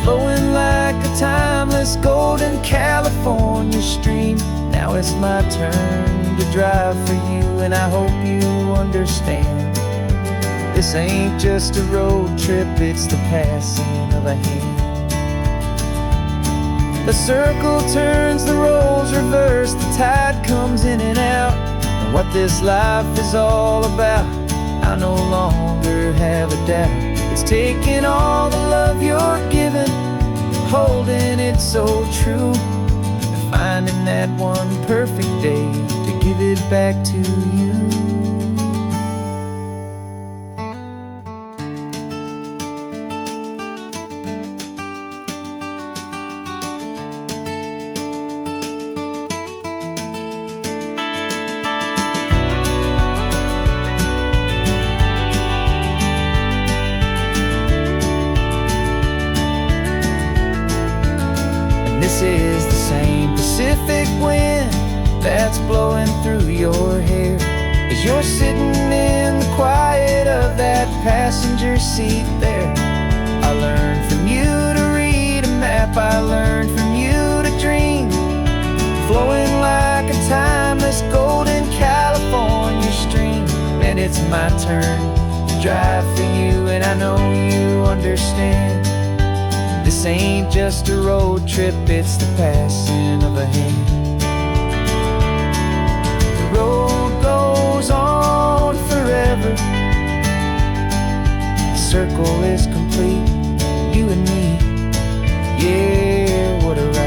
flowing like a timeless golden California stream. Now it's my turn to drive for you, and I hope you understand. This ain't just a road trip, it's the passing of a hand. The circle turns, the roles reverse, the tide comes in and out. And what this life is all about, I no longer have a doubt. It's taking all the love you're giving, holding it so true, and finding that one perfect day to give it back to you. This is the same Pacific wind that's blowing through your hair as you're sitting in the quiet of that passenger seat there. I learned from you to read a map, I learned from you to dream, flowing like a timeless golden California stream. And it's my turn to drive for you, and I know you understand. This ain't just a road trip, it's the passing of a hand. The road goes on forever, the circle is complete, you and me, yeah, what a ride.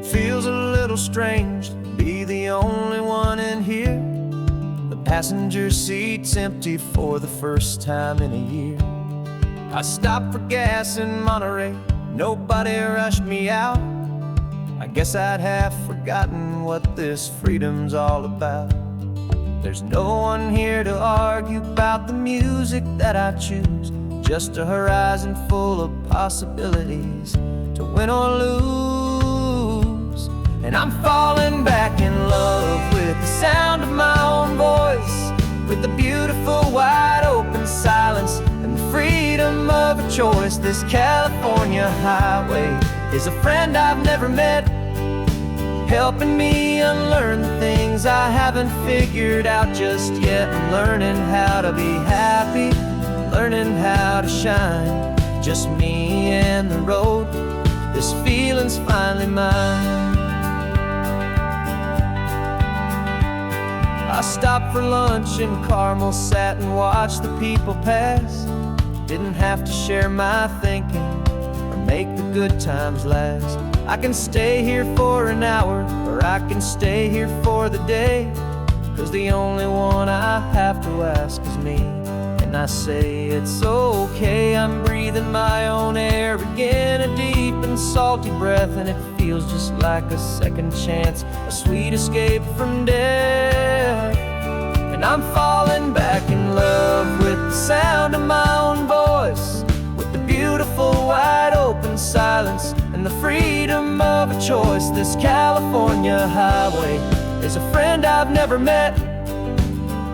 Feels a little strange to be the only one in here. The passenger seat's empty for the first time in a year. I stopped for gas in Monterey, nobody rushed me out. I guess I'd half forgotten what this freedom's all about. There's no one here to argue about the music that I choose, just a horizon full of possibilities to win or lose. And I'm falling back in love with the sound of my own voice, with the beautiful wide open silence and the freedom of a choice. This California highway is a friend I've never met, helping me unlearn the things I haven't figured out just yet. I'm learning how to be happy, learning how to shine, just me and the road, this feeling's finally mine. I stopped for lunch in Carmel, sat and watched the people pass. Didn't have to share my thinking or make the good times last. I can stay here for an hour, or I can stay here for the day, 'cause the only one I have to ask is me. And I say it's okay, I'm breathing my own air again, a deep and salty breath, and it feels just like a second chance, a sweet escape from death. And I'm falling back in love with the sound of my own voice, with the beautiful wide open silence and the freedom of a choice. This California highway is a friend I've never met,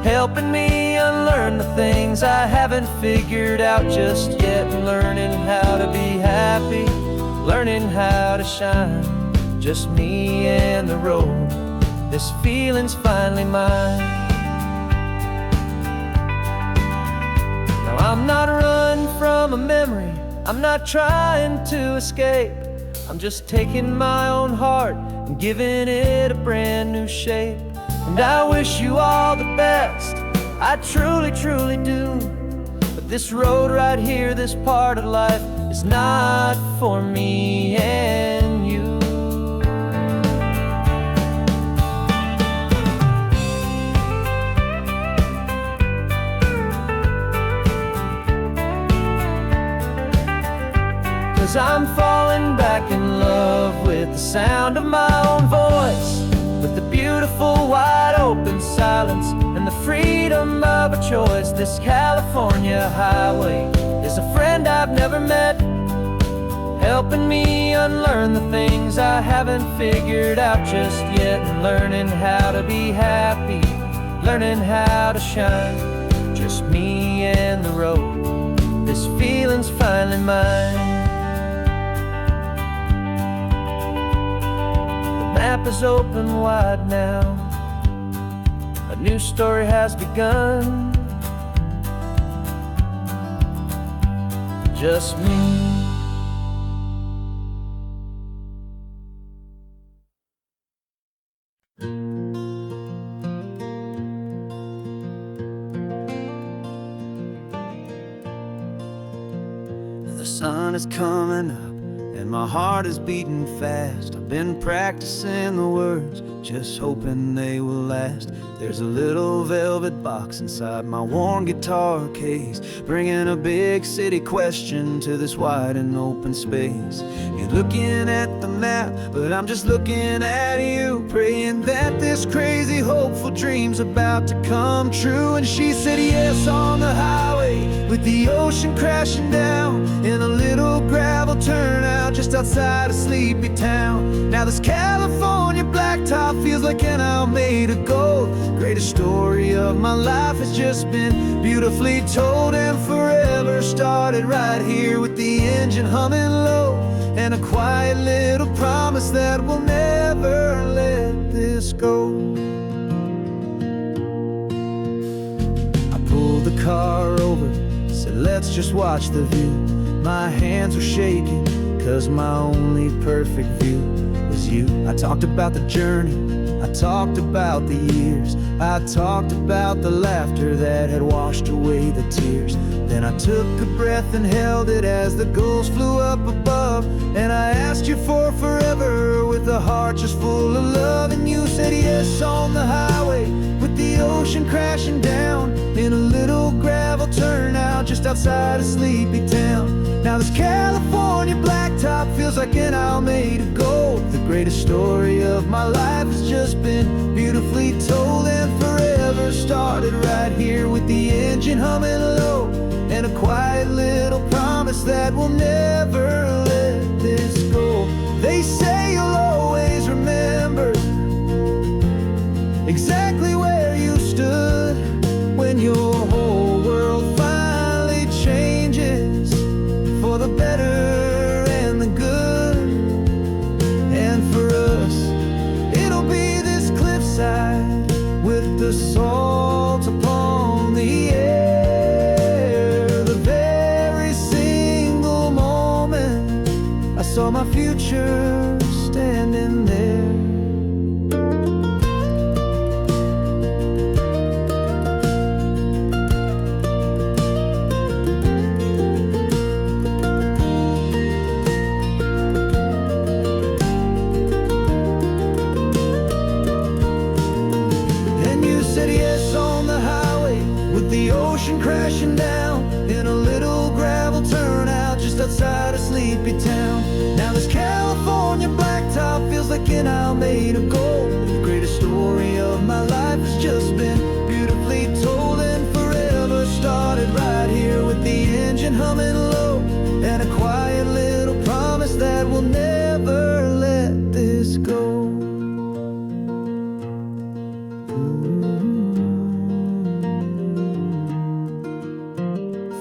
helping me unlearn the things I haven't figured out just yet. Learning how to be happy, learning how to shine, just me and the road, this feeling's finally mine. Now I'm not running from a memory, I'm not trying to escape, I'm just taking my own heart and giving it a brand new shape. And I wish you all the best, I truly, truly do. But this road right here, this part of life, is not for me and you. Cause I'm falling back in love with the sound of my own voice, with the beautiful wide open silence and the freedom of a choice. This California highway is a friend I've never met, helping me unlearn the things I haven't figured out just yet. And learning how to be happy, learning how to shine, just me and the road, this feeling's finally mine. The map is open wide now, a new story has begun, just me. The sun is coming up and my heart is beating fast. I've been practicing the words, just hoping they will last. There's a little velvet box inside my worn guitar case, bringing a big city question to this wide and open space. You're looking at the map, but I'm just looking at you, praying that this crazy hopeful dream's about to come true. And she said yes on the highway, with the ocean crashing down in a little gravel turnout just outside of sleepy town. Now this California blacktop feels like an owl made of gold. Greatest story of my life has just been beautifully told, and forever started right here with the engine humming low, and a quiet little promise that we'll never let this go. I pulled the car over, said let's just watch the view. My hands were shaking, cause my only perfect view was you. I talked about the journey, I talked about the years, I talked about the laughter that had washed away the tears. Then I took a breath and held it as the gulls flew up above, and I asked you for forever with a heart just full of love. And you said yes on the highway, with the ocean crashing down in a little gravel turnout just outside of sleepy town. Now this California blacktop feels like an owl made of gold. The greatest story of my life has just been beautifully told, and forever started right here with the engine humming low, and a quiet little promise that we'll never let this go. They say you'll always remember exactly where you stood when your whole world finally changes for the better and the good. And for us, salt upon the air. The very single moment I saw my future standing there. Said yes on the highway with the ocean crashing down in a little gravel turnout just outside of Sleepy Town. Now this California blacktop feels like an isle made of gold. The greatest story of my life has just been beautifully told, and forever started right here with the engine humming low and a quiet little promise that we'll never let this go.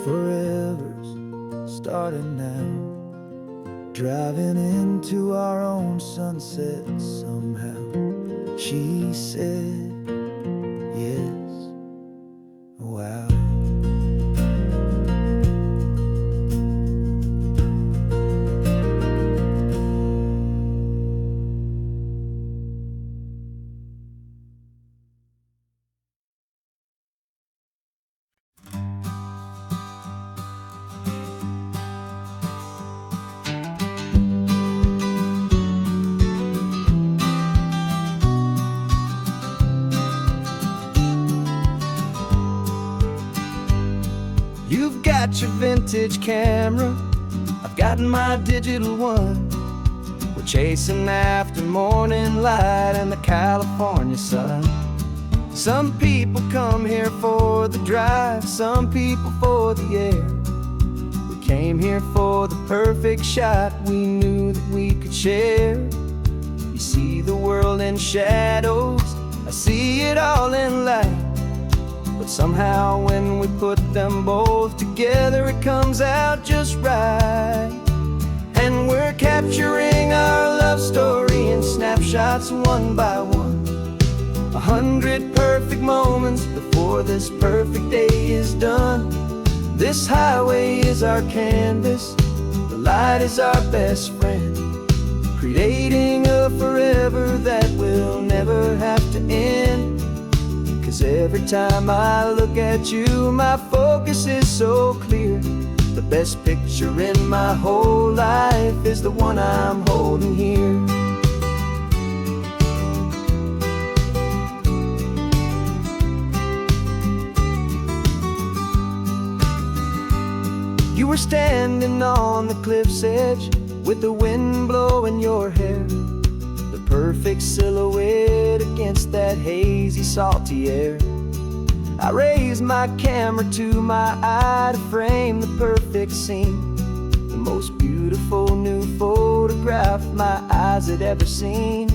Forever's starting now, driving into our own sunset somehow. She said yes, wow. You've got your vintage camera, I've got my digital one. We're chasing after morning light and the California sun. Some people come here for the drive, some people for the air. We came here for the perfect shot we knew that we could share. You see the world in shadows, I see it all in light. But somehow when we put them both together, it comes out just right. And we're capturing our love story in snapshots one by one. 100 perfect moments before this perfect day is done. This highway is our canvas, the light is our best friend, creating a forever that will never have to end. 'Cause every time I look at you, my focus is so clear. The best picture in my whole life is the one I'm holding here. You were standing on the cliff's edge with the wind blowing your hair, the perfect silhouette against that hazy, salty air. I raised my camera to my eye to frame the perfect scene, the most beautiful new photograph my eyes had ever seen.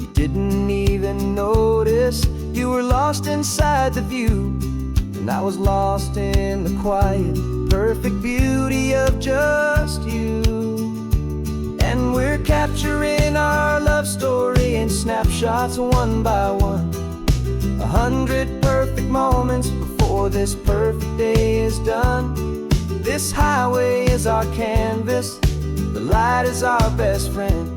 You didn't even notice, you were lost inside the view, and I was lost in the quiet, perfect beauty of just you. And we're capturing our love story in snapshots one by one. 100 perfect moments before this perfect day is done. This highway is our canvas, the light is our best friend,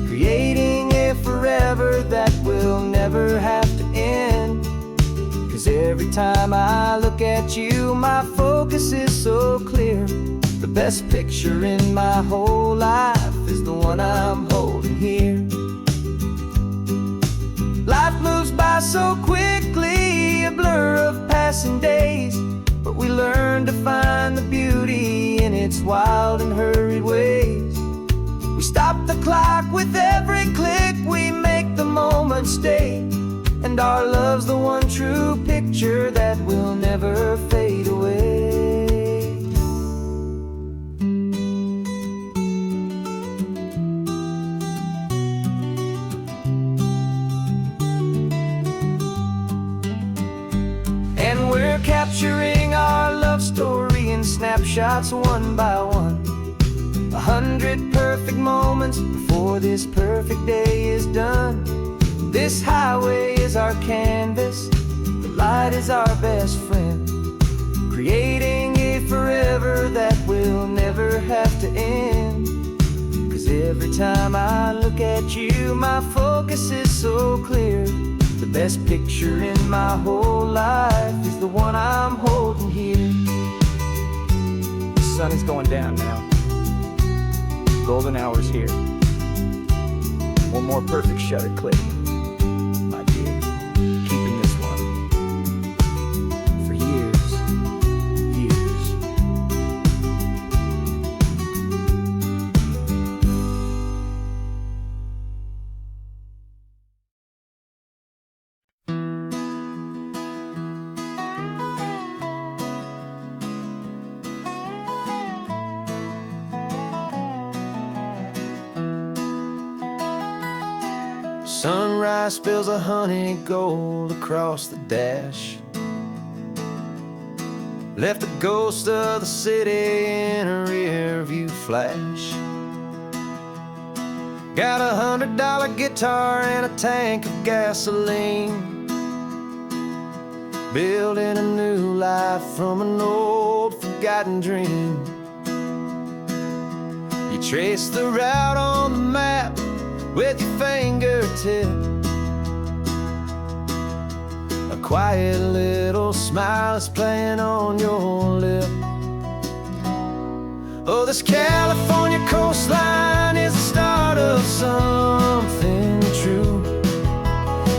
creating a forever that will never have to end. 'Cause every time I look at you, my focus is so clear. The best picture in my whole life is the one I'm holding here. Life moves by so quickly, a blur of passing days, but we learn to find the beauty in its wild and hurried ways. We stop the clock with every click, we make the moment stay, and our love's the one true picture that will never fade away. And we're capturing our love story in snapshots one by one. 100 perfect moments before this perfect day is done. This highway is our canvas, the light is our best friend, creating a forever that will never have to end. 'Cause every time I look at you, my focus is so clear. The best picture in my whole life is the one I'm holding here. The sun is going down now. Golden hour's here. One more perfect shutter click, my dear. Keeping this one for years, years. Sunrise spills a honey gold across the dash, left the ghost of the city in a rear view flash. Got a $100 guitar and a tank of gasoline, building a new life from an old forgotten dream. You trace the route on the map with your fingertip, a quiet little smile is playing on your lip. Oh, this California coastline is the start of something true.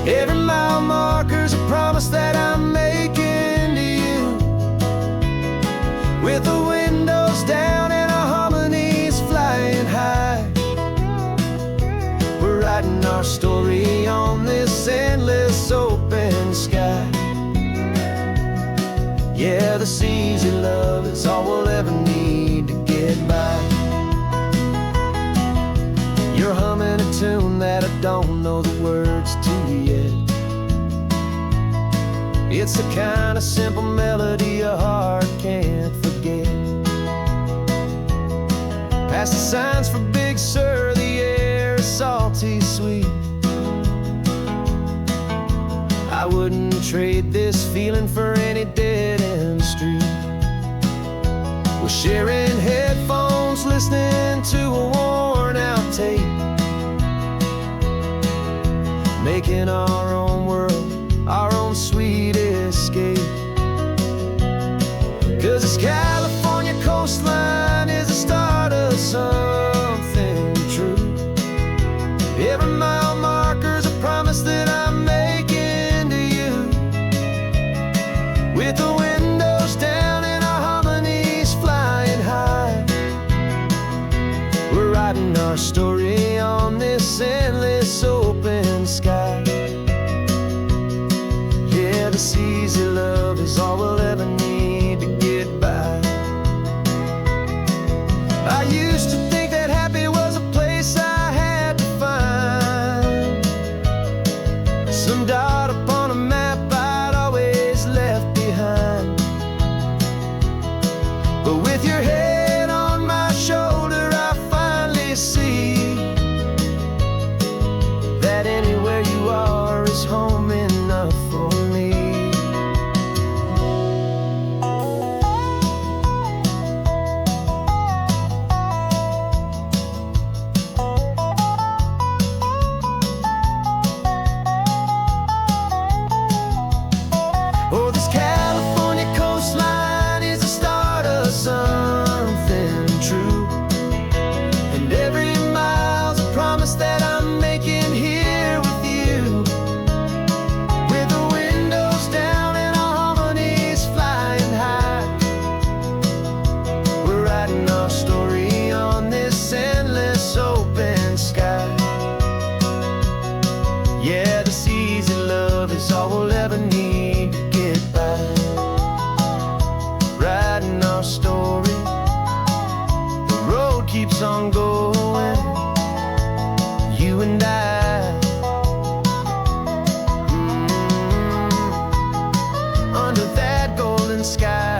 Every mile marker's a promise that I'm making to you. With the windows down and our harmonies flying high, writing our story on this endless open sky. Yeah, this easy love is all we'll ever need to get by. You're humming a tune that I don't know the words to yet. It's the kind of simple melody a heart can't forget. Past the signs for Big Sur, the air is salty sweet. I wouldn't trade this feeling for any dead-end street. We're sharing headphones, listening to a worn-out tape, making our own world, our own sweet escape. 'Cause this California coastline is the start of something true. Every mile marker's a promise that I'm making to you. With the windows down and our harmonies flying high, we're writing our story on this endless open sky. Yeah, this easy love is all we'll ever need to get by. I used to think that happy was a place I had to find, some dot upon a map I'd always left behind. But with your head on my shoulder, I finally see that anywhere you are is home enough for me. Oh, this California coastline is the start of something true. And every mile's a promise that I'm making here with you. With the windows down and our harmonies flying high, we're writing our story on this endless open sky. Yeah, this easy love is all we'll ever need to get by. Writing our story, the road keeps on going, you and I. Under that golden sky.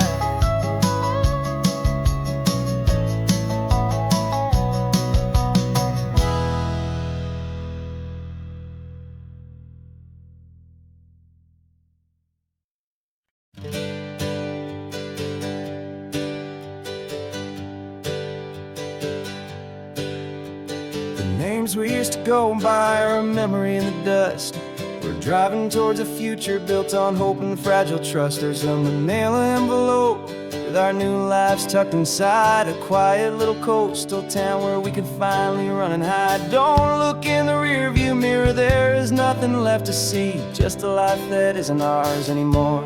dreams we used to go by are a memory in the dust. We're driving towards a future built on hope and fragile trust. There's a manila envelope with our new lives tucked inside, a quiet little coastal town where we can finally run and hide. Don't look in the rearview mirror, there is nothing left to see, just a life that isn't ours anymore,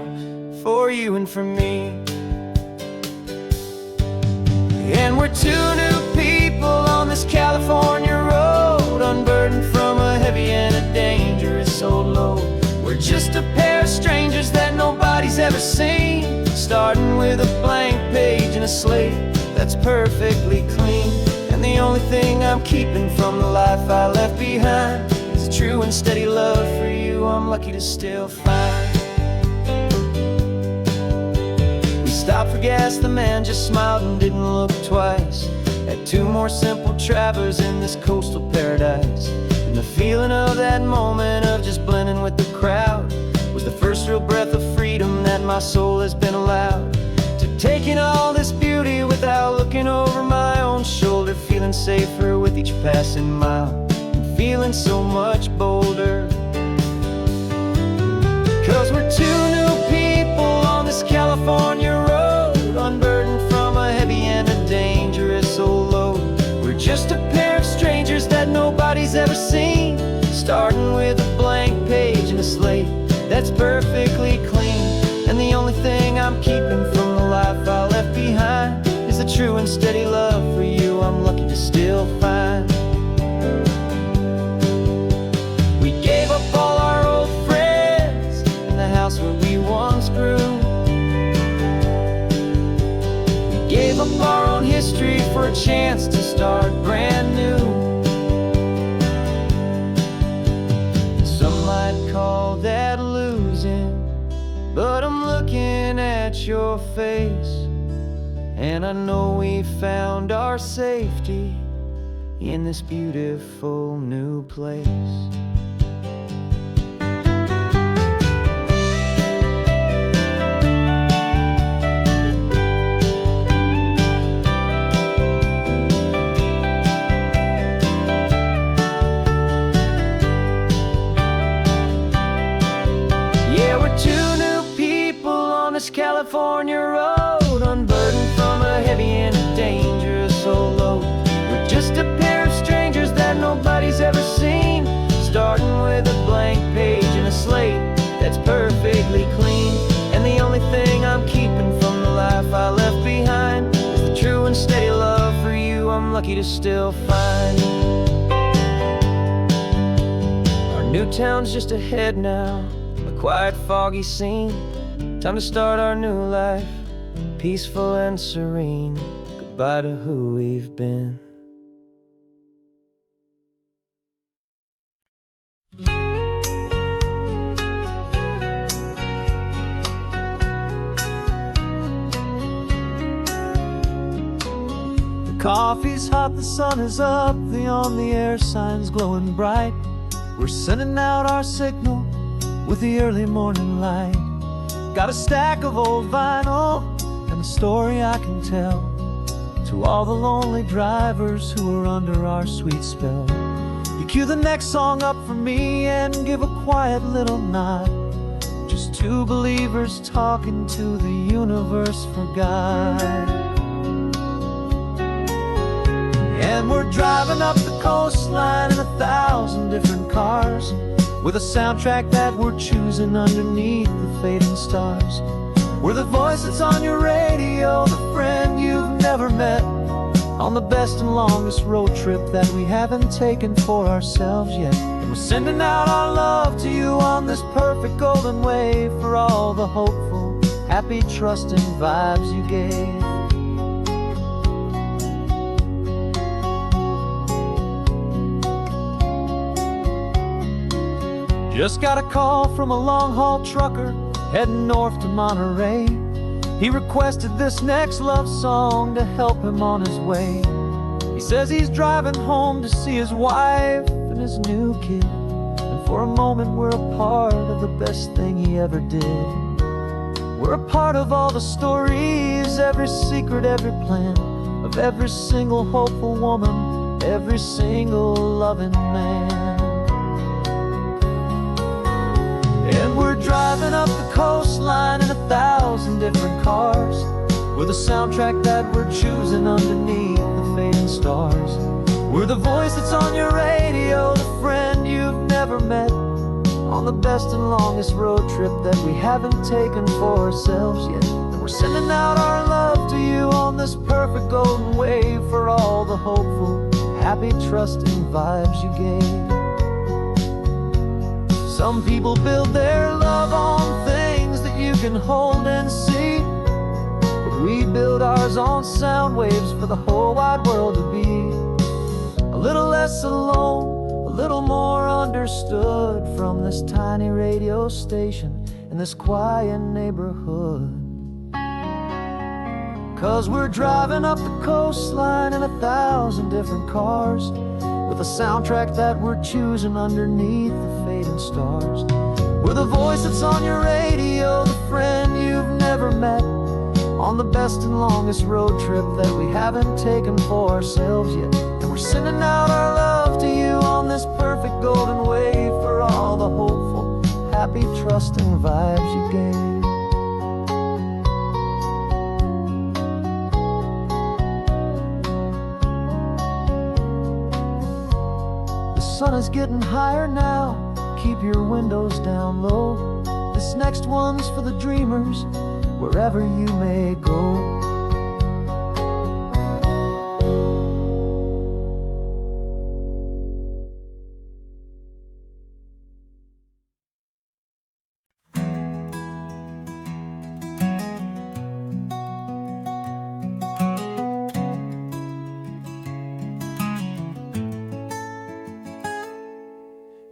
for you and for me. And we're two new people on this California road, unburdened from a heavy and a dangerous old load. We're just a pair of strangers that nobody's ever seen, starting with a blank page and a slate that's perfectly clean. And the only thing I'm keeping from the life I left behind is a true and steady love for you I'm lucky to still find. We stopped for gas, the man just smiled and didn't look twice. Had two more simple travelers in this coastal paradise. And the feeling of that moment of just blending with the crowd was the first real breath of freedom that my soul has been allowed to take in all this beauty without looking over my own shoulder, feeling safer with each passing mile and feeling so much bolder. 'Cause we're two new people on this California road, unburdened from a heavy and a dangerous old load. We're just a pair of strangers that nobody's ever seen, starting with a blank page and a slate that's perfectly clean. And the only thing I'm keeping from the life I left behind is a true and steady love for you I'm lucky to still find. We gave up all our old friends in the house where we once grew. We gave up our own history for a chance to start brand new. Some might call that losing, but I'm looking at your face, and I know we found our safety in this beautiful new place. California road, unburdened from a heavy and a dangerous old load. We're just a pair of strangers that nobody's ever seen, starting with a blank page and a slate that's perfectly clean. And the only thing I'm keeping from the life I left behind is the true and steady love for you I'm lucky to still find. Our new town's just ahead now, a quiet foggy scene. Time to start our new life, peaceful and serene. Goodbye to who we've been. The coffee's hot, the sun is up, the on-the-air sign's glowing bright. We're sending out our signal with the early morning light. Got a stack of old vinyl and a story I can tell to all the lonely drivers who are under our sweet spell. You cue the next song up for me and give a quiet little nod. Just two believers talking to the universe for God. And we're driving up the coastline in 1,000 different cars, with a soundtrack that we're choosing underneath the fading stars. We're the voice that's on your radio, the friend you've never met, on the best and longest road trip that we haven't taken for ourselves yet. And we're sending out our love to you on this perfect golden wave, for all the hopeful, happy, trusting vibes you gave. Just got a call from a long-haul trucker heading north to Monterey. He requested this next love song to help him on his way. He says he's driving home to see his wife and his new kid, and for a moment we're a part of the best thing he ever did. We're a part of all the stories, every secret, every plan, of every single hopeful woman every single loving man. And we're driving up the coastline in 1,000 different cars, with a soundtrack that we're choosing underneath the fading stars. We're the voice that's on your radio, the friend you've never met, on the best and longest road trip that we haven't taken for ourselves yet. And we're sending out our love to you on this perfect golden wave, for all the hopeful, happy, trusting vibes you gave. Some people build their love on things that you can hold and see, but we build ours on sound waves for the whole wide world to be a little less alone, a little more understood, from this tiny radio station in this quiet neighborhood. 'Cause we're driving up the coastline in 1,000 different cars, with a soundtrack that we're choosing underneath the fading stars. We're the voice that's on your radio, the friend you've never met, on the best and longest road trip that we haven't taken for ourselves yet. And we're sending out our love to you on this perfect golden wave, for all the hopeful, happy, trusting vibes you gave. The sun is getting higher now, keep your windows down low. This next one's for the dreamers, wherever you may go.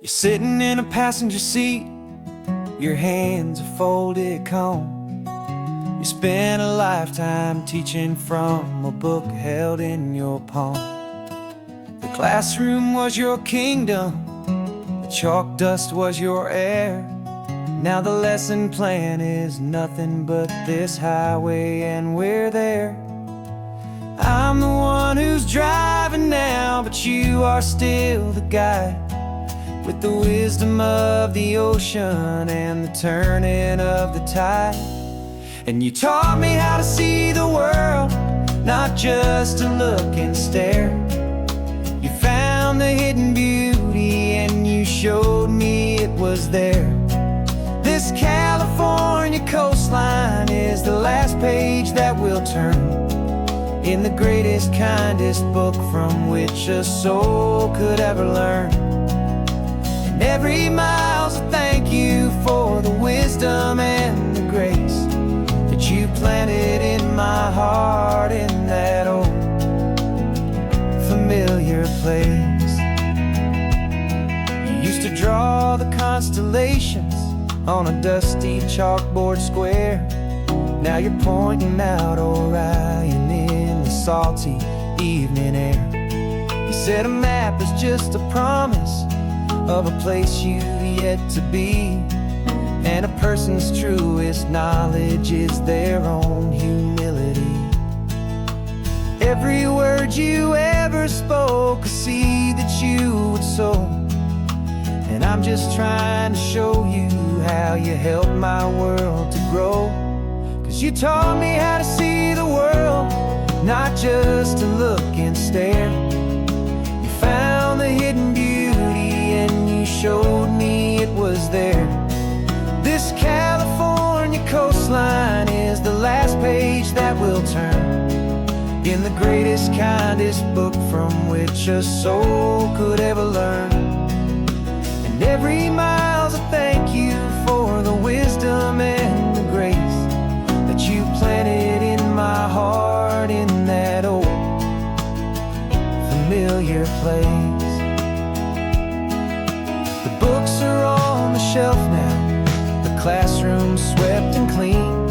You're sitting in a passenger seat, your hands are folded calm. You spent a lifetime teaching from a book held in your palm. The classroom was your kingdom, the chalk dust was your air. Now the lesson plan is nothing but this highway, and we're there. I'm the one who's driving now, but you are still the guide, with the wisdom of the ocean and the turning of the tide. And you taught me how to see the world, not just to look and stare. You found the hidden beauty and you showed me it was there. This California coastline is the last page that we'll turn in the greatest, kindest book from which a soul could ever learn. And every mile's a thank you for the wisdom and the grace that you planted in my heart, in that old familiar place. You used to draw the constellations on a dusty chalkboard square. Now you're pointing out Orion in the salty evening air. You said a map is just a promise of a place you've yet to be, and a person's truest knowledge is their own humility. Every word you ever spoke, a seed that you would sow, and I'm just trying to show you how you helped my world to grow. 'Cause you taught me how to see the world, not just to look and stare. You found the hidden beauty and you showed me it was there. This California coastline is the last page that we'll turn in the greatest, kindest book from which a soul could ever learn. And every mile's a thank you for the wisdom and the grace that you planted in my heart, in that old familiar place. The books are on the shelf now, the classroom swept and clean,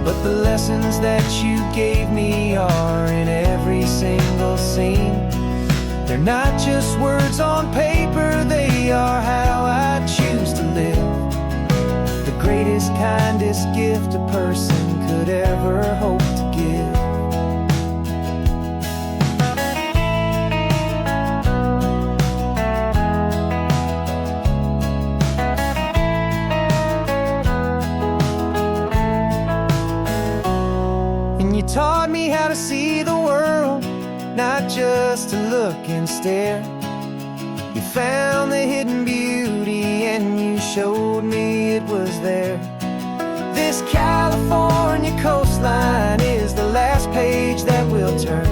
but the lessons that you gave me are in every single scene. They're not just words on paper, they are how I choose to live. The greatest, kindest gift a person could ever hope to give. taught me how to see the world, not just to look and stare. You found the hidden beauty and you showed me it was there. This California coastline is the last page that we'll turn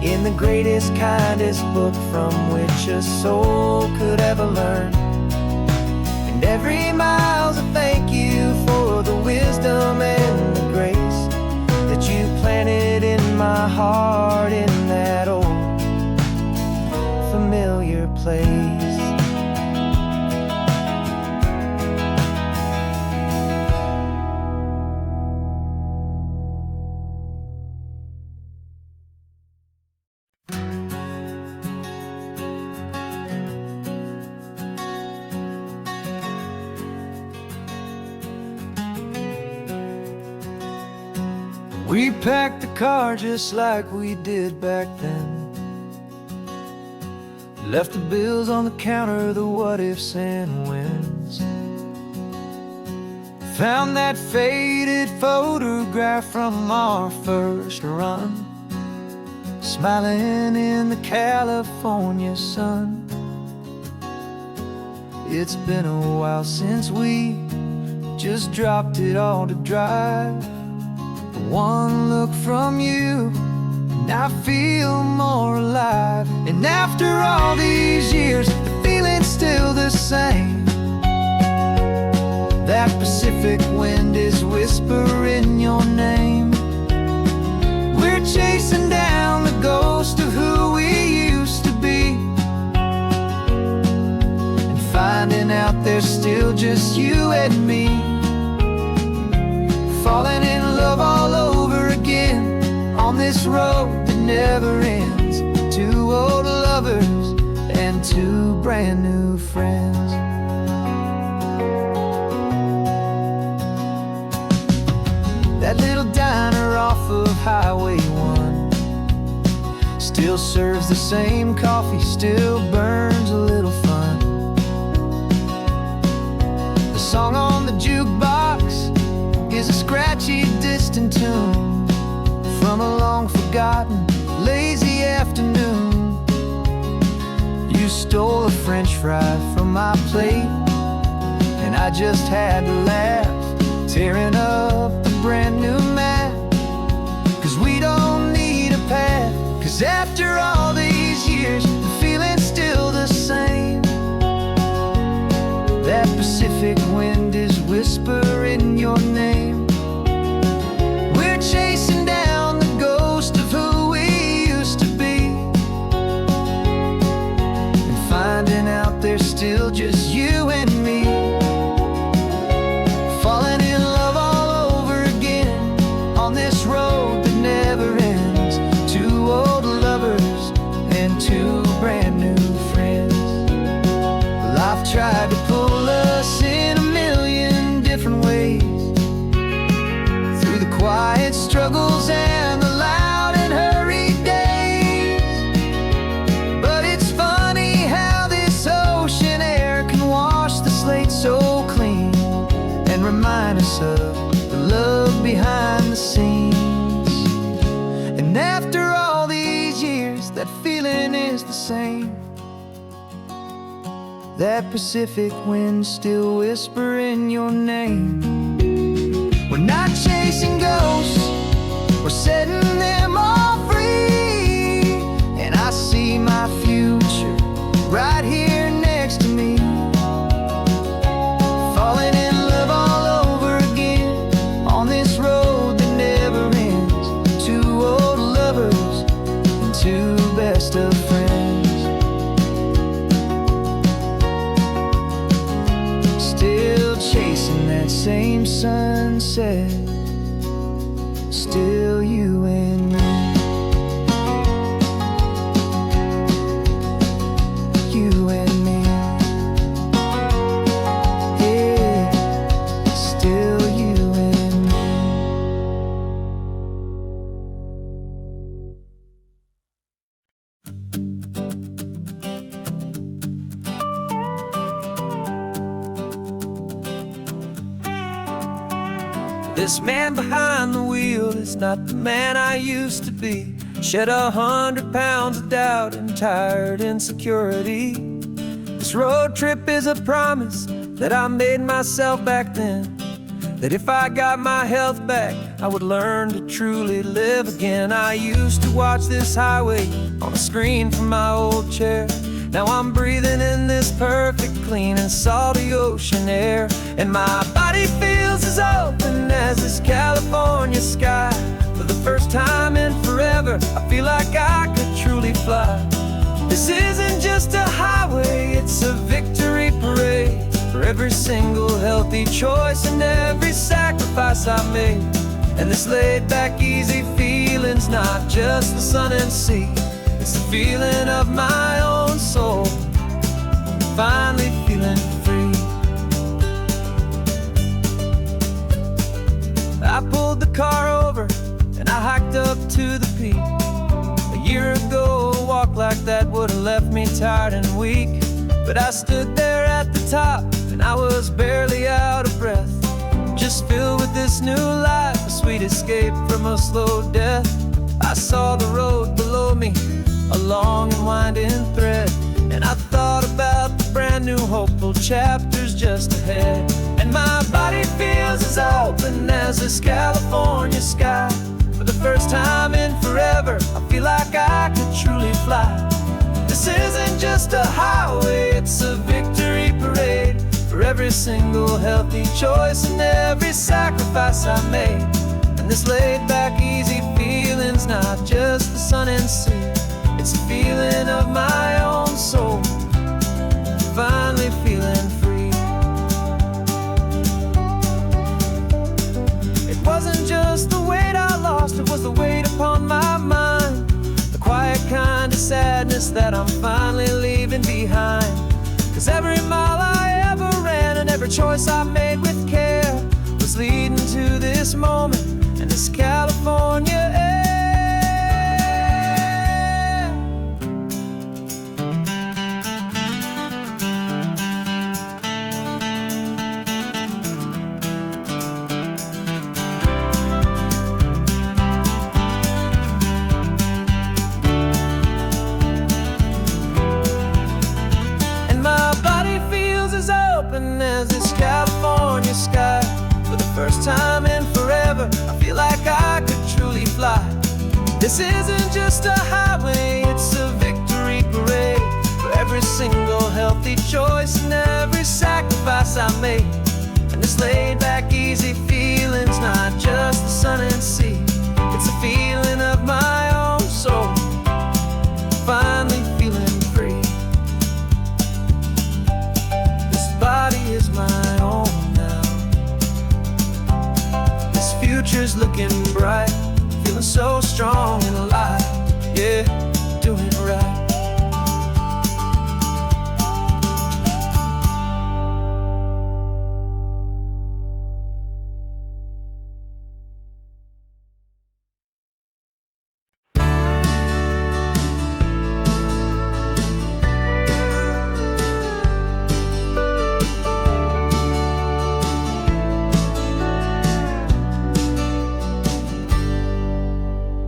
in the greatest, kindest book from which a soul could ever learn. And every mile's a thank you for the wisdom and the grace that you planted in my heart in that old familiar place. We packed the car just like we did back then. Left the bills on the counter, the what ifs and whens. Found that faded photograph from our first run, smiling in the California sun. It's been a while since we just dropped it all to drive. One look from you and I feel more alive. And after all these years, the feeling's still the same. That Pacific wind is whispering your name. We're chasing down the ghost of who we used to be, and finding out there's still just you and me. Falling in love all over again on this road that never ends. Two old lovers and two brand new friends. That little diner off of Highway 1 still serves the same coffee, still burns a little fun. The song on the jukebox is a scratchy, distant tune from a long forgotten, lazy afternoon. You stole a French fry from my plate, and I just had to laugh, tearing up the brand new map. Cause we don't need a path, cause after all these years, the feeling's still the same. That Pacific wind is whispering your name. We're chasing down the ghost of who we used to be, and finding out there's still just you and me. Falling in love all over again on this road that never ends. Two old lovers and two brand new friends. Life tried to pull us in a million different ways, through the quiet struggles and the loud and hurried days. But it's funny how this ocean air can wash the slate so clean and remind us of the love behind the scenes. And after all these years, that feeling is the same. That Pacific wind still whispering your name. We're not chasing ghosts, we're setting them all free. And I see my future right here next to me. Falling in love all over again on this road that never ends. Two old lovers and two best of friends. Still chasing that same sunset, still you and me. You and me. Yeah, still you and me. This man behind the wheel is not the man I used to be. Shed 100 pounds of doubt and tired insecurity. This road trip is a promise that I made myself back then, that if I got my health back, I would learn to truly live again. I used to watch this highway on a screen from my old chair. Now I'm breathing in this perfect, clean and salty ocean air. And my body feels as open as this California sky. For the first time in forever, I feel like I could truly fly. This isn't just a highway, it's a victory parade. For every single healthy choice and every sacrifice I made. And this laid back easy feeling's not just the sun and sea, it's the feeling of my own soul, finally feeling free. I pulled the car over and I hiked up to the peak. A year ago, a walk like that would have left me tired and weak. But I stood there at the top and I was barely out of breath, just filled with this new life, a sweet escape from a slow death. I saw the road below me, a long and winding thread, and I thought about the brand new hopeful chapters just ahead. And my body feels as open as this California sky. For the first time in forever, I feel like I could truly fly. This isn't just a highway, it's a victory parade. For every single healthy choice and every sacrifice I made. And this laid back easy feeling's not just the sun and sea, it's a feeling of my own soul, finally feeling free. It wasn't just the weight I lost, it was the weight upon my mind. The quiet kind of sadness that I'm finally leaving behind. 'Cause every mile I ever ran and every choice I made with care was leading to this moment and this California air. As this California sky. For the first time in forever, I feel like I could truly fly. This isn't just a highway, it's a victory parade. For every single healthy choice and every sacrifice I made. And this laid back easy feeling's not just the sun and sea, it's a feeling of my own soul, finally feeling free. Body is my own now. This future's looking bright, feeling so strong and alive. Yeah, doing it right.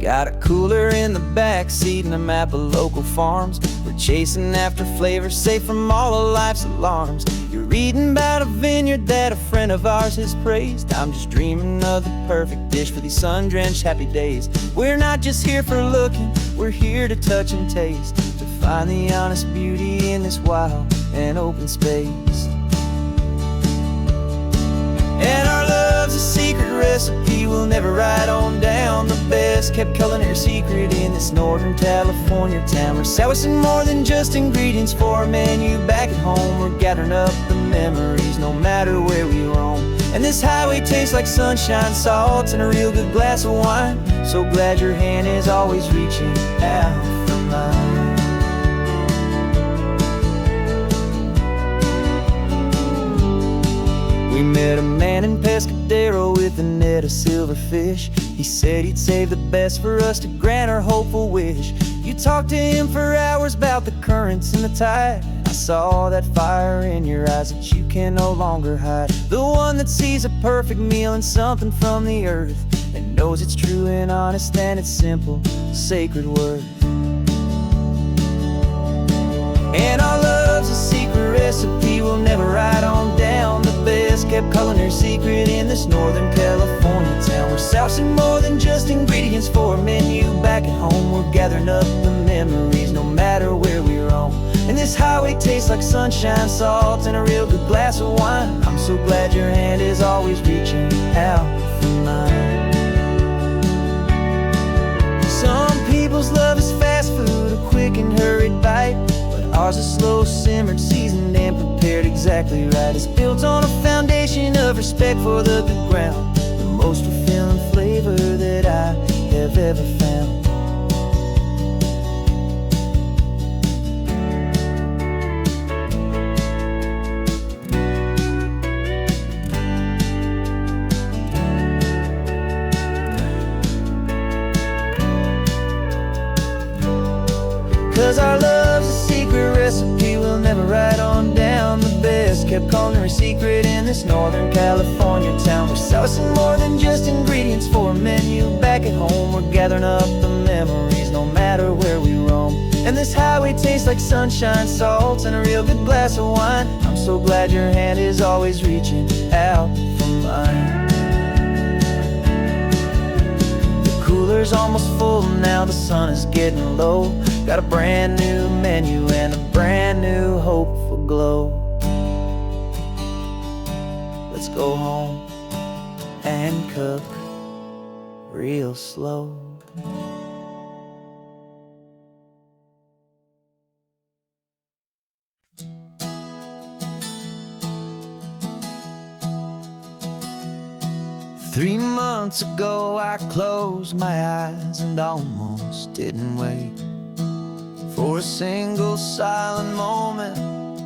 Got a cooler in the back seat and a map of local farms. We're chasing after flavors safe from all of life's alarms. You're reading about a vineyard that a friend of ours has praised. I'm just dreaming of the perfect dish for these sun-drenched happy days. We're not just here for looking, we're here to touch and taste, to find the honest beauty in this wild and open space. And our love's a secret recipe we'll never write on down. The best kept culinary secret in this Northern California town. We're sourcing more than just ingredients for a menu back at home. We're gathering up the memories no matter where we roam. And this highway tastes like sunshine, salt, and a real good glass of wine. So glad your hand is always reaching out for mine. We met a man in Pescadero with a net of silverfish. He said he'd save the best for us to grant our hopeful wish. You talked to him for hours about the currents and the tide. I saw that fire in your eyes that you can no longer hide. The one that sees a perfect meal in something from the earth, and knows it's true and honest and it's simple, sacred worth. And our love's a secret recipe we'll never write on down. The best kept culinary secret in this Northern California town. We're sourcing more than just ingredients for a menu. Back at home we're gathering up the memories, no matter where we roam. And this highway tastes like sunshine, salt, and a real good glass of wine. I'm so glad your hand is always reaching out for mine. Some people's love is fast food, a quick and hurried bite, but ours is slow, simmered, seasoned, and prepared exactly right. It's built on a foundation of respect for the good ground, the most fulfilling flavor that I have ever found. 'Cause our love's a secret recipe we'll never write on down. The best kept culinary secret in this Northern California town. We're sourcing more than just ingredients for a menu. Back at home we're gathering up the memories, no matter where we roam. And this highway tastes like sunshine, salt, and a real good glass of wine. I'm so glad your hand is always reaching out for mine. The cooler's almost full now, the sun is getting low. Got a brand new menu and a brand new hopeful glow. Let's go home and cook real slow. 3 months ago I closed my eyes and almost didn't wake. For a single silent moment,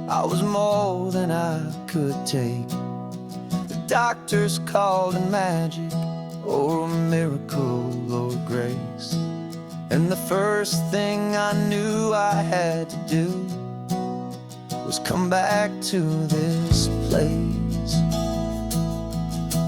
I was more than I could take. The doctors called it magic, or a miracle, or grace. And the first thing I knew I had to do was come back to this place,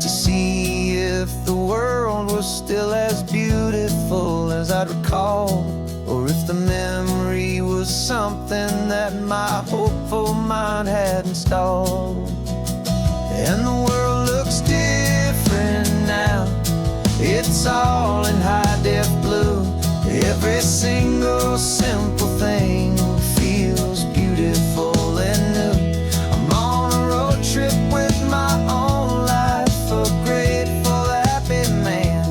to see if the world was still as beautiful as I'd recall, or if the memory was something that my hopeful mind had installed. And the world looks different now, it's all in high-def blue. Every single simple thing feels beautiful and new. I'm on a road trip with my own life, a grateful, happy man,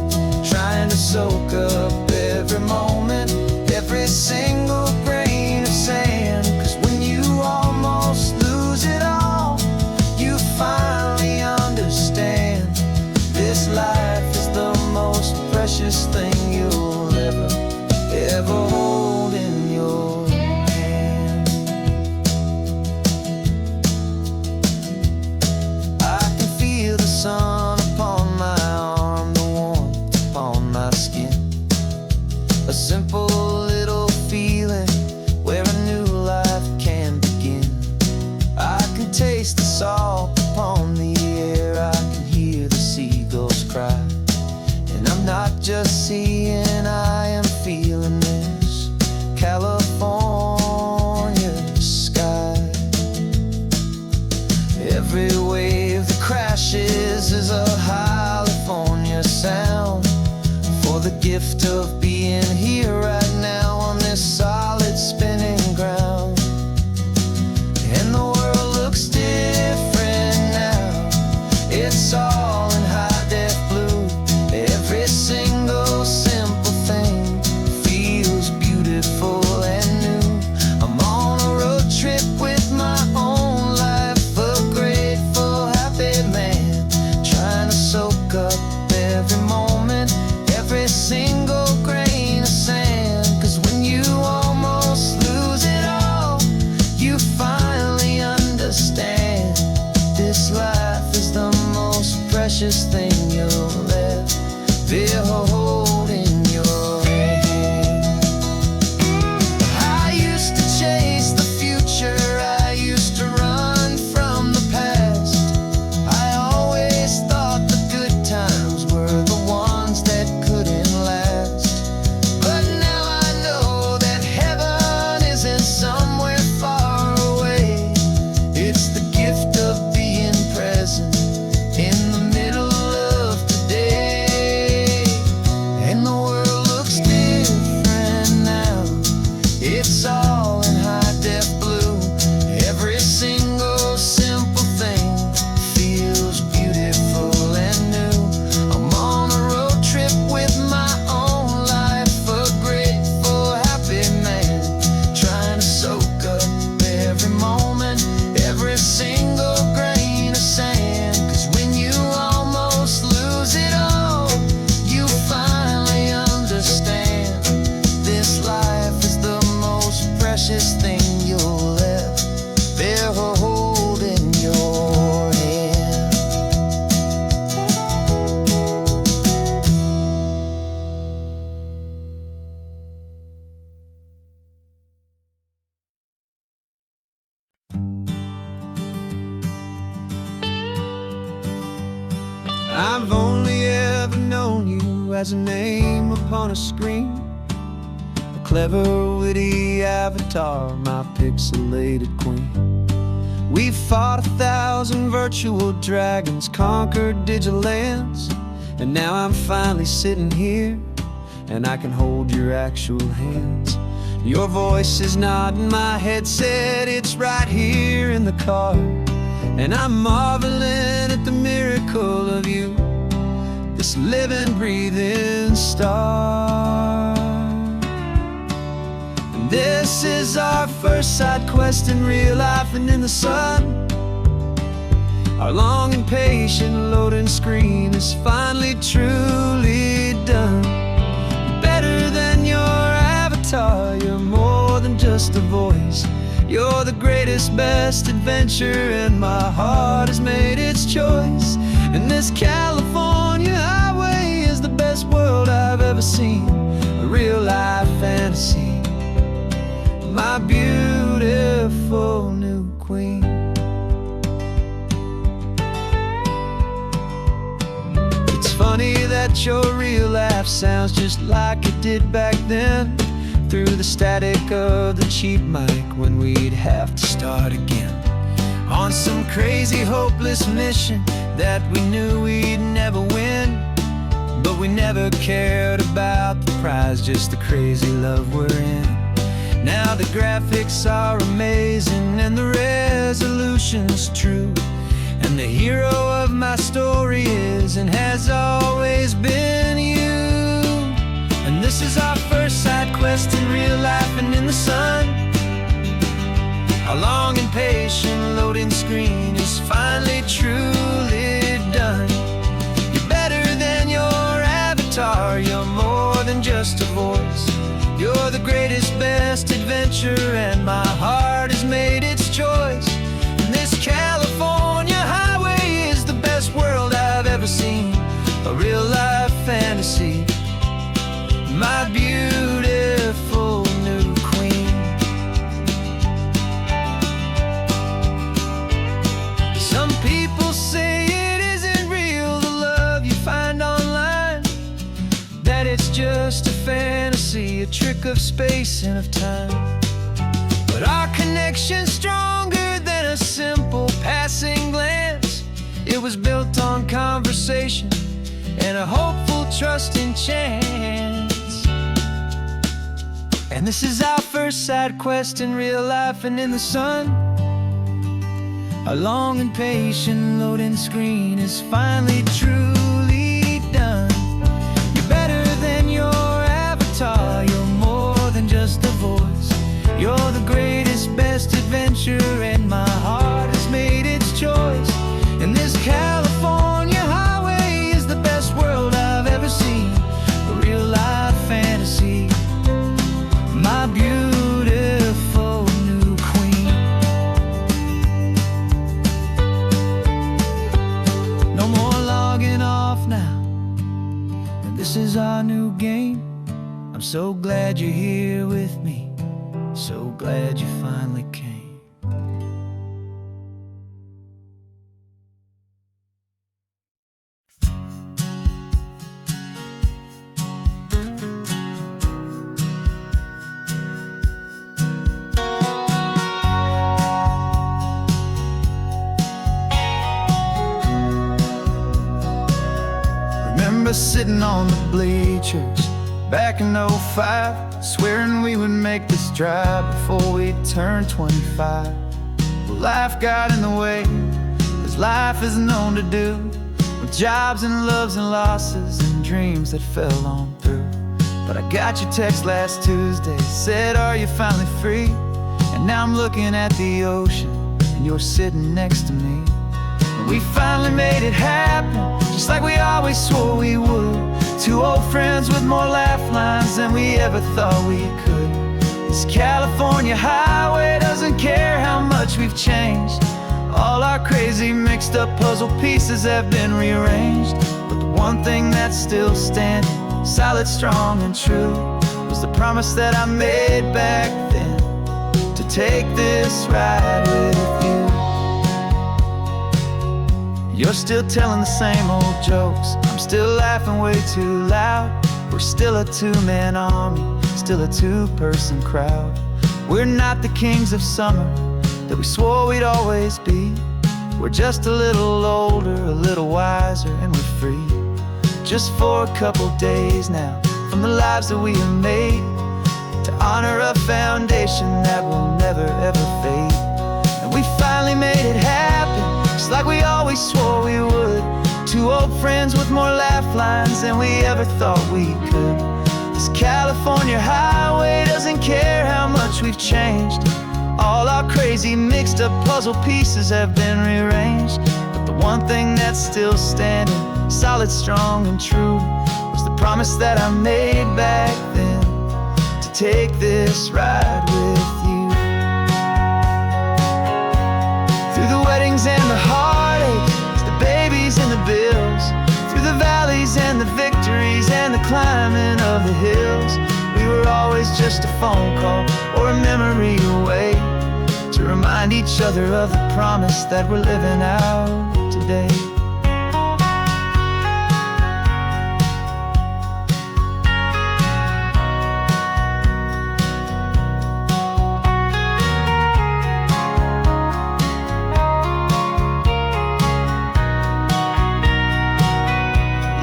trying to soak up every moment, every single grain of sand. 'Cause when you almost lose it all, you finally understand this life is the most precious thing you'll ever hold in your hand. I can feel the sun upon my arm, the warmth upon my skin, a simple little feeling where a new life can begin. I can taste the salt upon the air, I can hear the seagulls cry, and I'm not just seeing, I am feeling this California sky. Every wave that crashes is a California sound, for the gift of being here right now on this solid spinning ground. And the world looks different now, it's all in high-def blue. Every single simple thing feels beautiful and new. I'm on a road trip with my own life, a grateful, happy man, trying to soak up every moment, every single grain of sand. 'Cause when you almost lose it all, you finally understand this life is the most precious thing you'll ever hold in your hand. I used to chase the future, as a name upon a screen, a clever, witty avatar, my pixelated queen. We've fought 1,000 virtual dragons, conquered digital lands, and now I'm finally sitting here, and I can hold your actual hands. Your voice is not in my headset, it's right here in the car, and I'm marveling at the miracle of you, this living, breathing star. And this is our first side quest in real life and in the sun. Our long and patient loading screen is finally truly done. You're better than your avatar, you're more than just a voice. You're the greatest, best adventure, and my heart has made its choice. And this California highway is the best world I've ever seen, a real life fantasy, my beautiful new queen. It's funny that your real life sounds just like it did back then, through the static of the cheap mic when we'd have to start again, on some crazy hopeless mission that we knew we'd never win. But we never cared about the prize, just the crazy love we're in. Now the graphics are amazing and the resolution's true, and the hero of my story is and has always been you. And this is our first side quest in real life and in the sun. Our long and patient loading screen is finally truly done. You're better than your avatar, you're more than just a voice. You're the greatest, best adventure, and my heart has made its choice. And this California highway is the best world I've ever seen, a real life fantasy, my beautiful new queen. Some people say it isn't real, the love you find online, that it's just a fantasy, a trick of space and of time. But our connection's stronger than a simple passing glance. It was built on conversation and a hopeful, trusting chance. And this is our first side quest in real life and in the sun. Our long and patient loading screen is finally truly done. You're better than your avatar, you're more than just a voice. You're the greatest, best adventure, and my heart has made its choice. And this California highway is the best world I've ever seen, a real life fantasy, my beautiful new queen. No more logging off now, and this is our new game. I'm so glad you're here with me, so glad you finally came. Remember sitting on the bleachers back in '05, swearing we would make this drive before we turned 25. Well, life got in the way, as life is known to do, with jobs and loves and losses and dreams that fell on through. But I got your text last Tuesday, said, are you finally free? And now I'm looking at the ocean, and you're sitting next to me. And we finally made it happen, just like we always swore we would. Two old friends with more laugh lines than we ever thought we could. This California highway doesn't care how much we've changed. All our crazy mixed up puzzle pieces have been rearranged. But the one thing that's still standing, solid, strong and true, was the promise that I made back then, to take this ride with you. You're still telling the same old jokes, I'm still laughing way too loud. We're still a two-man army, still a two-person crowd. We're not the kings of summer that we swore we'd always be. We're just a little older, a little wiser, and we're free. Just for a couple days now, from the lives that we have made, to honor a foundation that will never ever fade. And we finally made it happen, just like we always swore we would. Two old friends with more laugh lines than we ever thought we could. This California highway doesn't care how much we've changed. All our crazy mixed up puzzle pieces have been rearranged, but the one thing that's still standing, solid, strong, and true, was the promise that I made back then, to take this ride with you. Through the weddings and the heartaches, the babies and the bills, through the valleys and the victories and the climbing of the hills, we were always just a phone call or a memory away, to remind each other of the promise that we're living out today.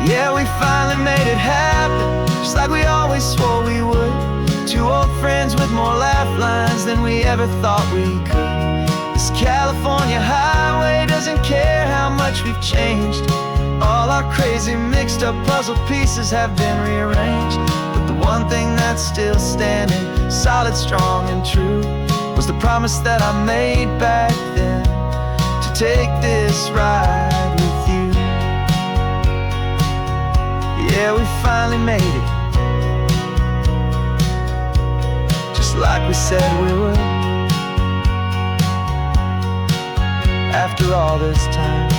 Yeah, we finally made it happen, just like we always swore we would. Two old friends with more laugh lines than we ever thought we could. This California highway doesn't care how much we've changed. All our crazy mixed up puzzle pieces have been rearranged, but the one thing that's still standing, solid, strong, and true, was the promise that I made back then, to take this ride with you. Yeah, we finally made it, just like we said we would. After all this time,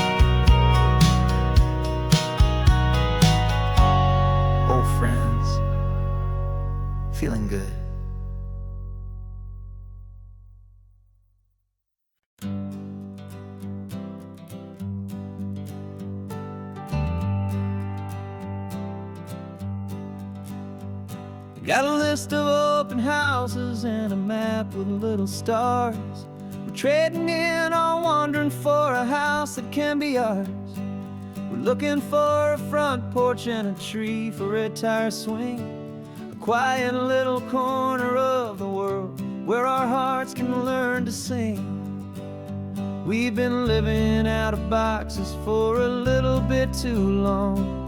old friends, feeling good. Got a list of open houses and a map with little stars. We're trading in our wandering for a house that can be ours. We're looking for a front porch and a tree for a tire swing, a quiet little corner of the world where our hearts can learn to sing. We've been living out of boxes for a little bit too long,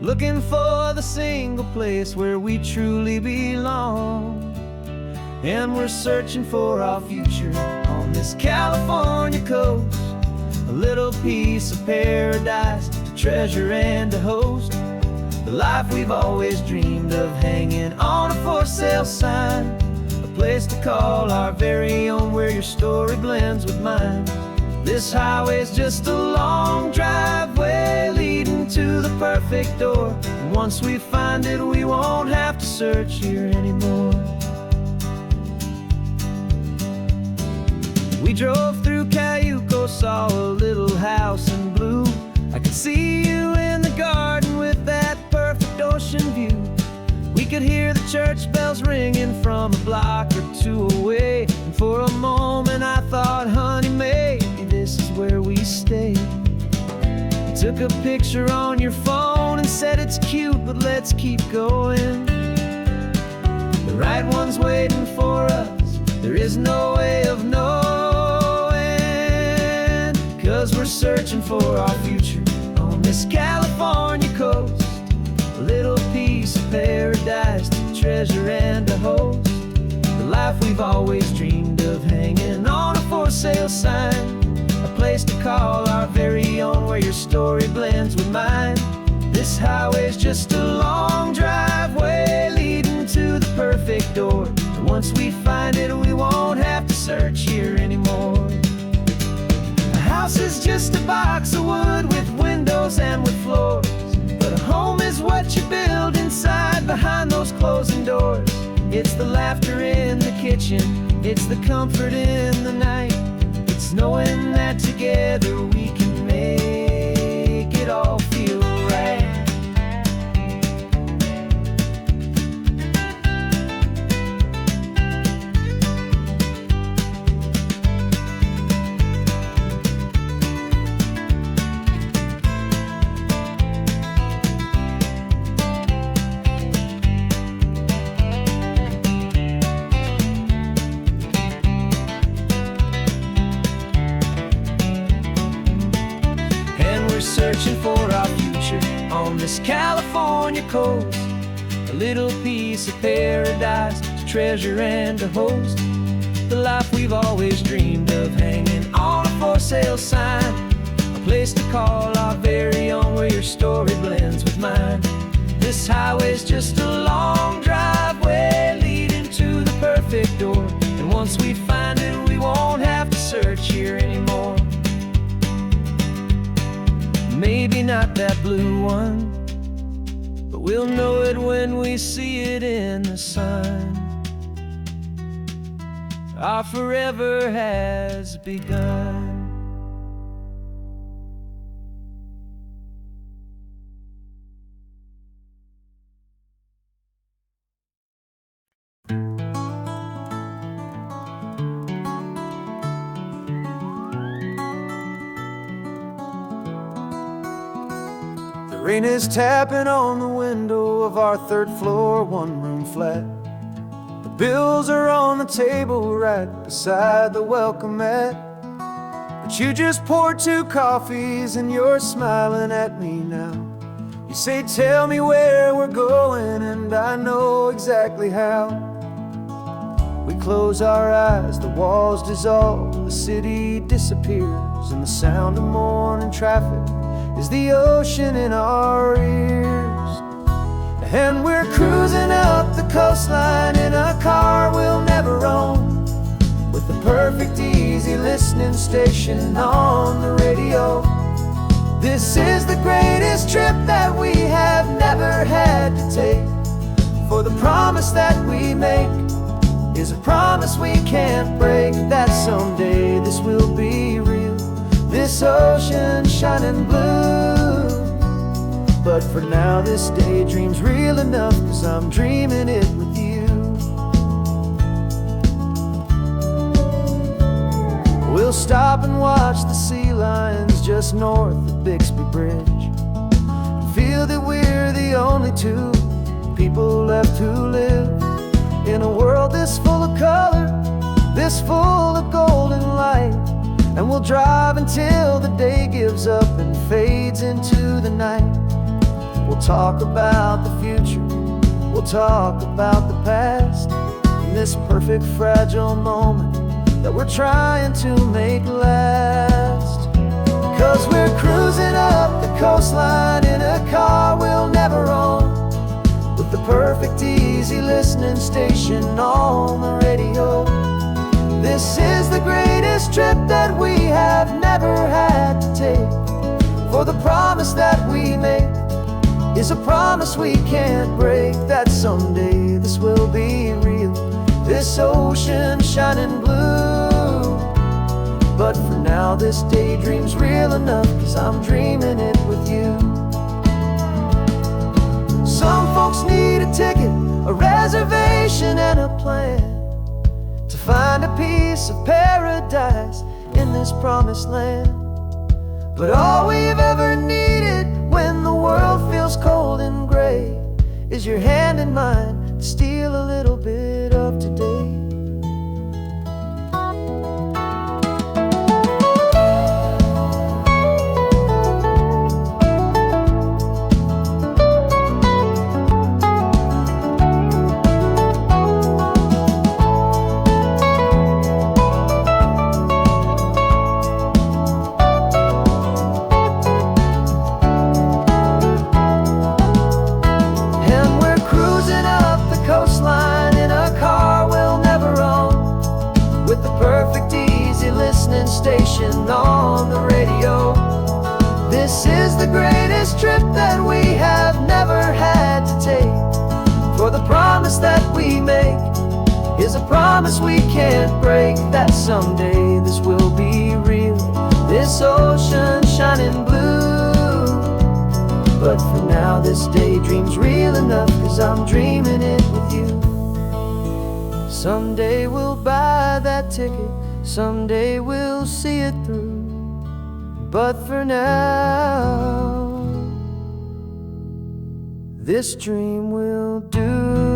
looking for the single place where we truly belong. And we're searching for our future on this California coast, a little piece of paradise to treasure and to host, the life we've always dreamed of, hanging on a for sale sign, a place to call our very own, where your story blends with mine. This highway's just a long driveway leading to the perfect door, and once we find it, we won't have to search here anymore. We drove through Cayuco, saw a little house in blue. I could see you in the garden with that perfect ocean view. We could hear the church bells ringing from a block or two away, and for a moment I thought, honey, maybe this is where we stay. You took a picture on your phone and said it's cute, but let's keep going. The right one's waiting for us, there is no way of knowing, 'cause we're searching for our future on this California coast, a little piece of paradise to treasure and to host, the life we've always dreamed of, hanging on a for sale sign, a place to call our very own, where your story blends with mine. This highway's just a long driveway leading to the perfect door, and once we find it, we won't have to search here anymore. A house is just a box of wood with windows and with floors, but a home is what you build inside behind those closing doors. It's the laughter in the kitchen, it's the comfort in the night, it's knowing that together we can make this California coast, a little piece of paradise to treasure and to host. The life we've always dreamed of, hanging on a for sale sign, a place to call our very own, where your story blends with mine. This highway's just a long driveway leading to the perfect door, and once we find it, we won't have to search here anymore. Maybe not that blue one, but we'll know it when we see it in the sun. Our forever has begun. The rain is tapping on the window of our third floor, one-room flat. The bills are on the table right beside the welcome mat. But you just poured 2 coffees and you're smiling at me now. You say, tell me where we're going, and I know exactly how. We close our eyes, the walls dissolve, the city disappears, and the sound of morning traffic is the ocean in our ears. And we're cruising up the coastline in a car we'll never own, with the perfect easy listening station on the radio. This is the greatest trip that we have never had to take, for the promise that we make is a promise we can't break, that someday this will be real, this ocean shining blue. But for now this daydream's real enough, 'cause I'm dreaming it with you. We'll stop and watch the sea lions just north of Bixby Bridge, and feel that we're the only 2 people left who live in a world this full of color, this full of golden light. And we'll drive until the day gives up and fades into the night. We'll talk about the future, we'll talk about the past, in this perfect fragile moment that we're trying to make last. 'Cause we're cruising up the coastline in a car we'll never own, with the perfect easy listening station on the radio. This is the greatest trip that we have never had to take, for the promise that we make is a promise we can't break, that someday this will be real, this ocean shining blue. But for now this daydream's real enough, 'cause I'm dreaming it with you. Some folks need a ticket, a reservation and a plan, to find a piece of paradise in this promised land. But all we've ever needed when the world feels cold and gray is your hand in mine to steal a little bit of today. Station on the radio. This is the greatest trip that we have never had to take, for the promise that we make is a promise we can't break, that someday this will be real, this ocean shining blue. But for now this daydream's real enough, 'cause I'm dreaming it with you. Someday we'll buy that ticket, someday we'll see it through. But for now, this dream will do.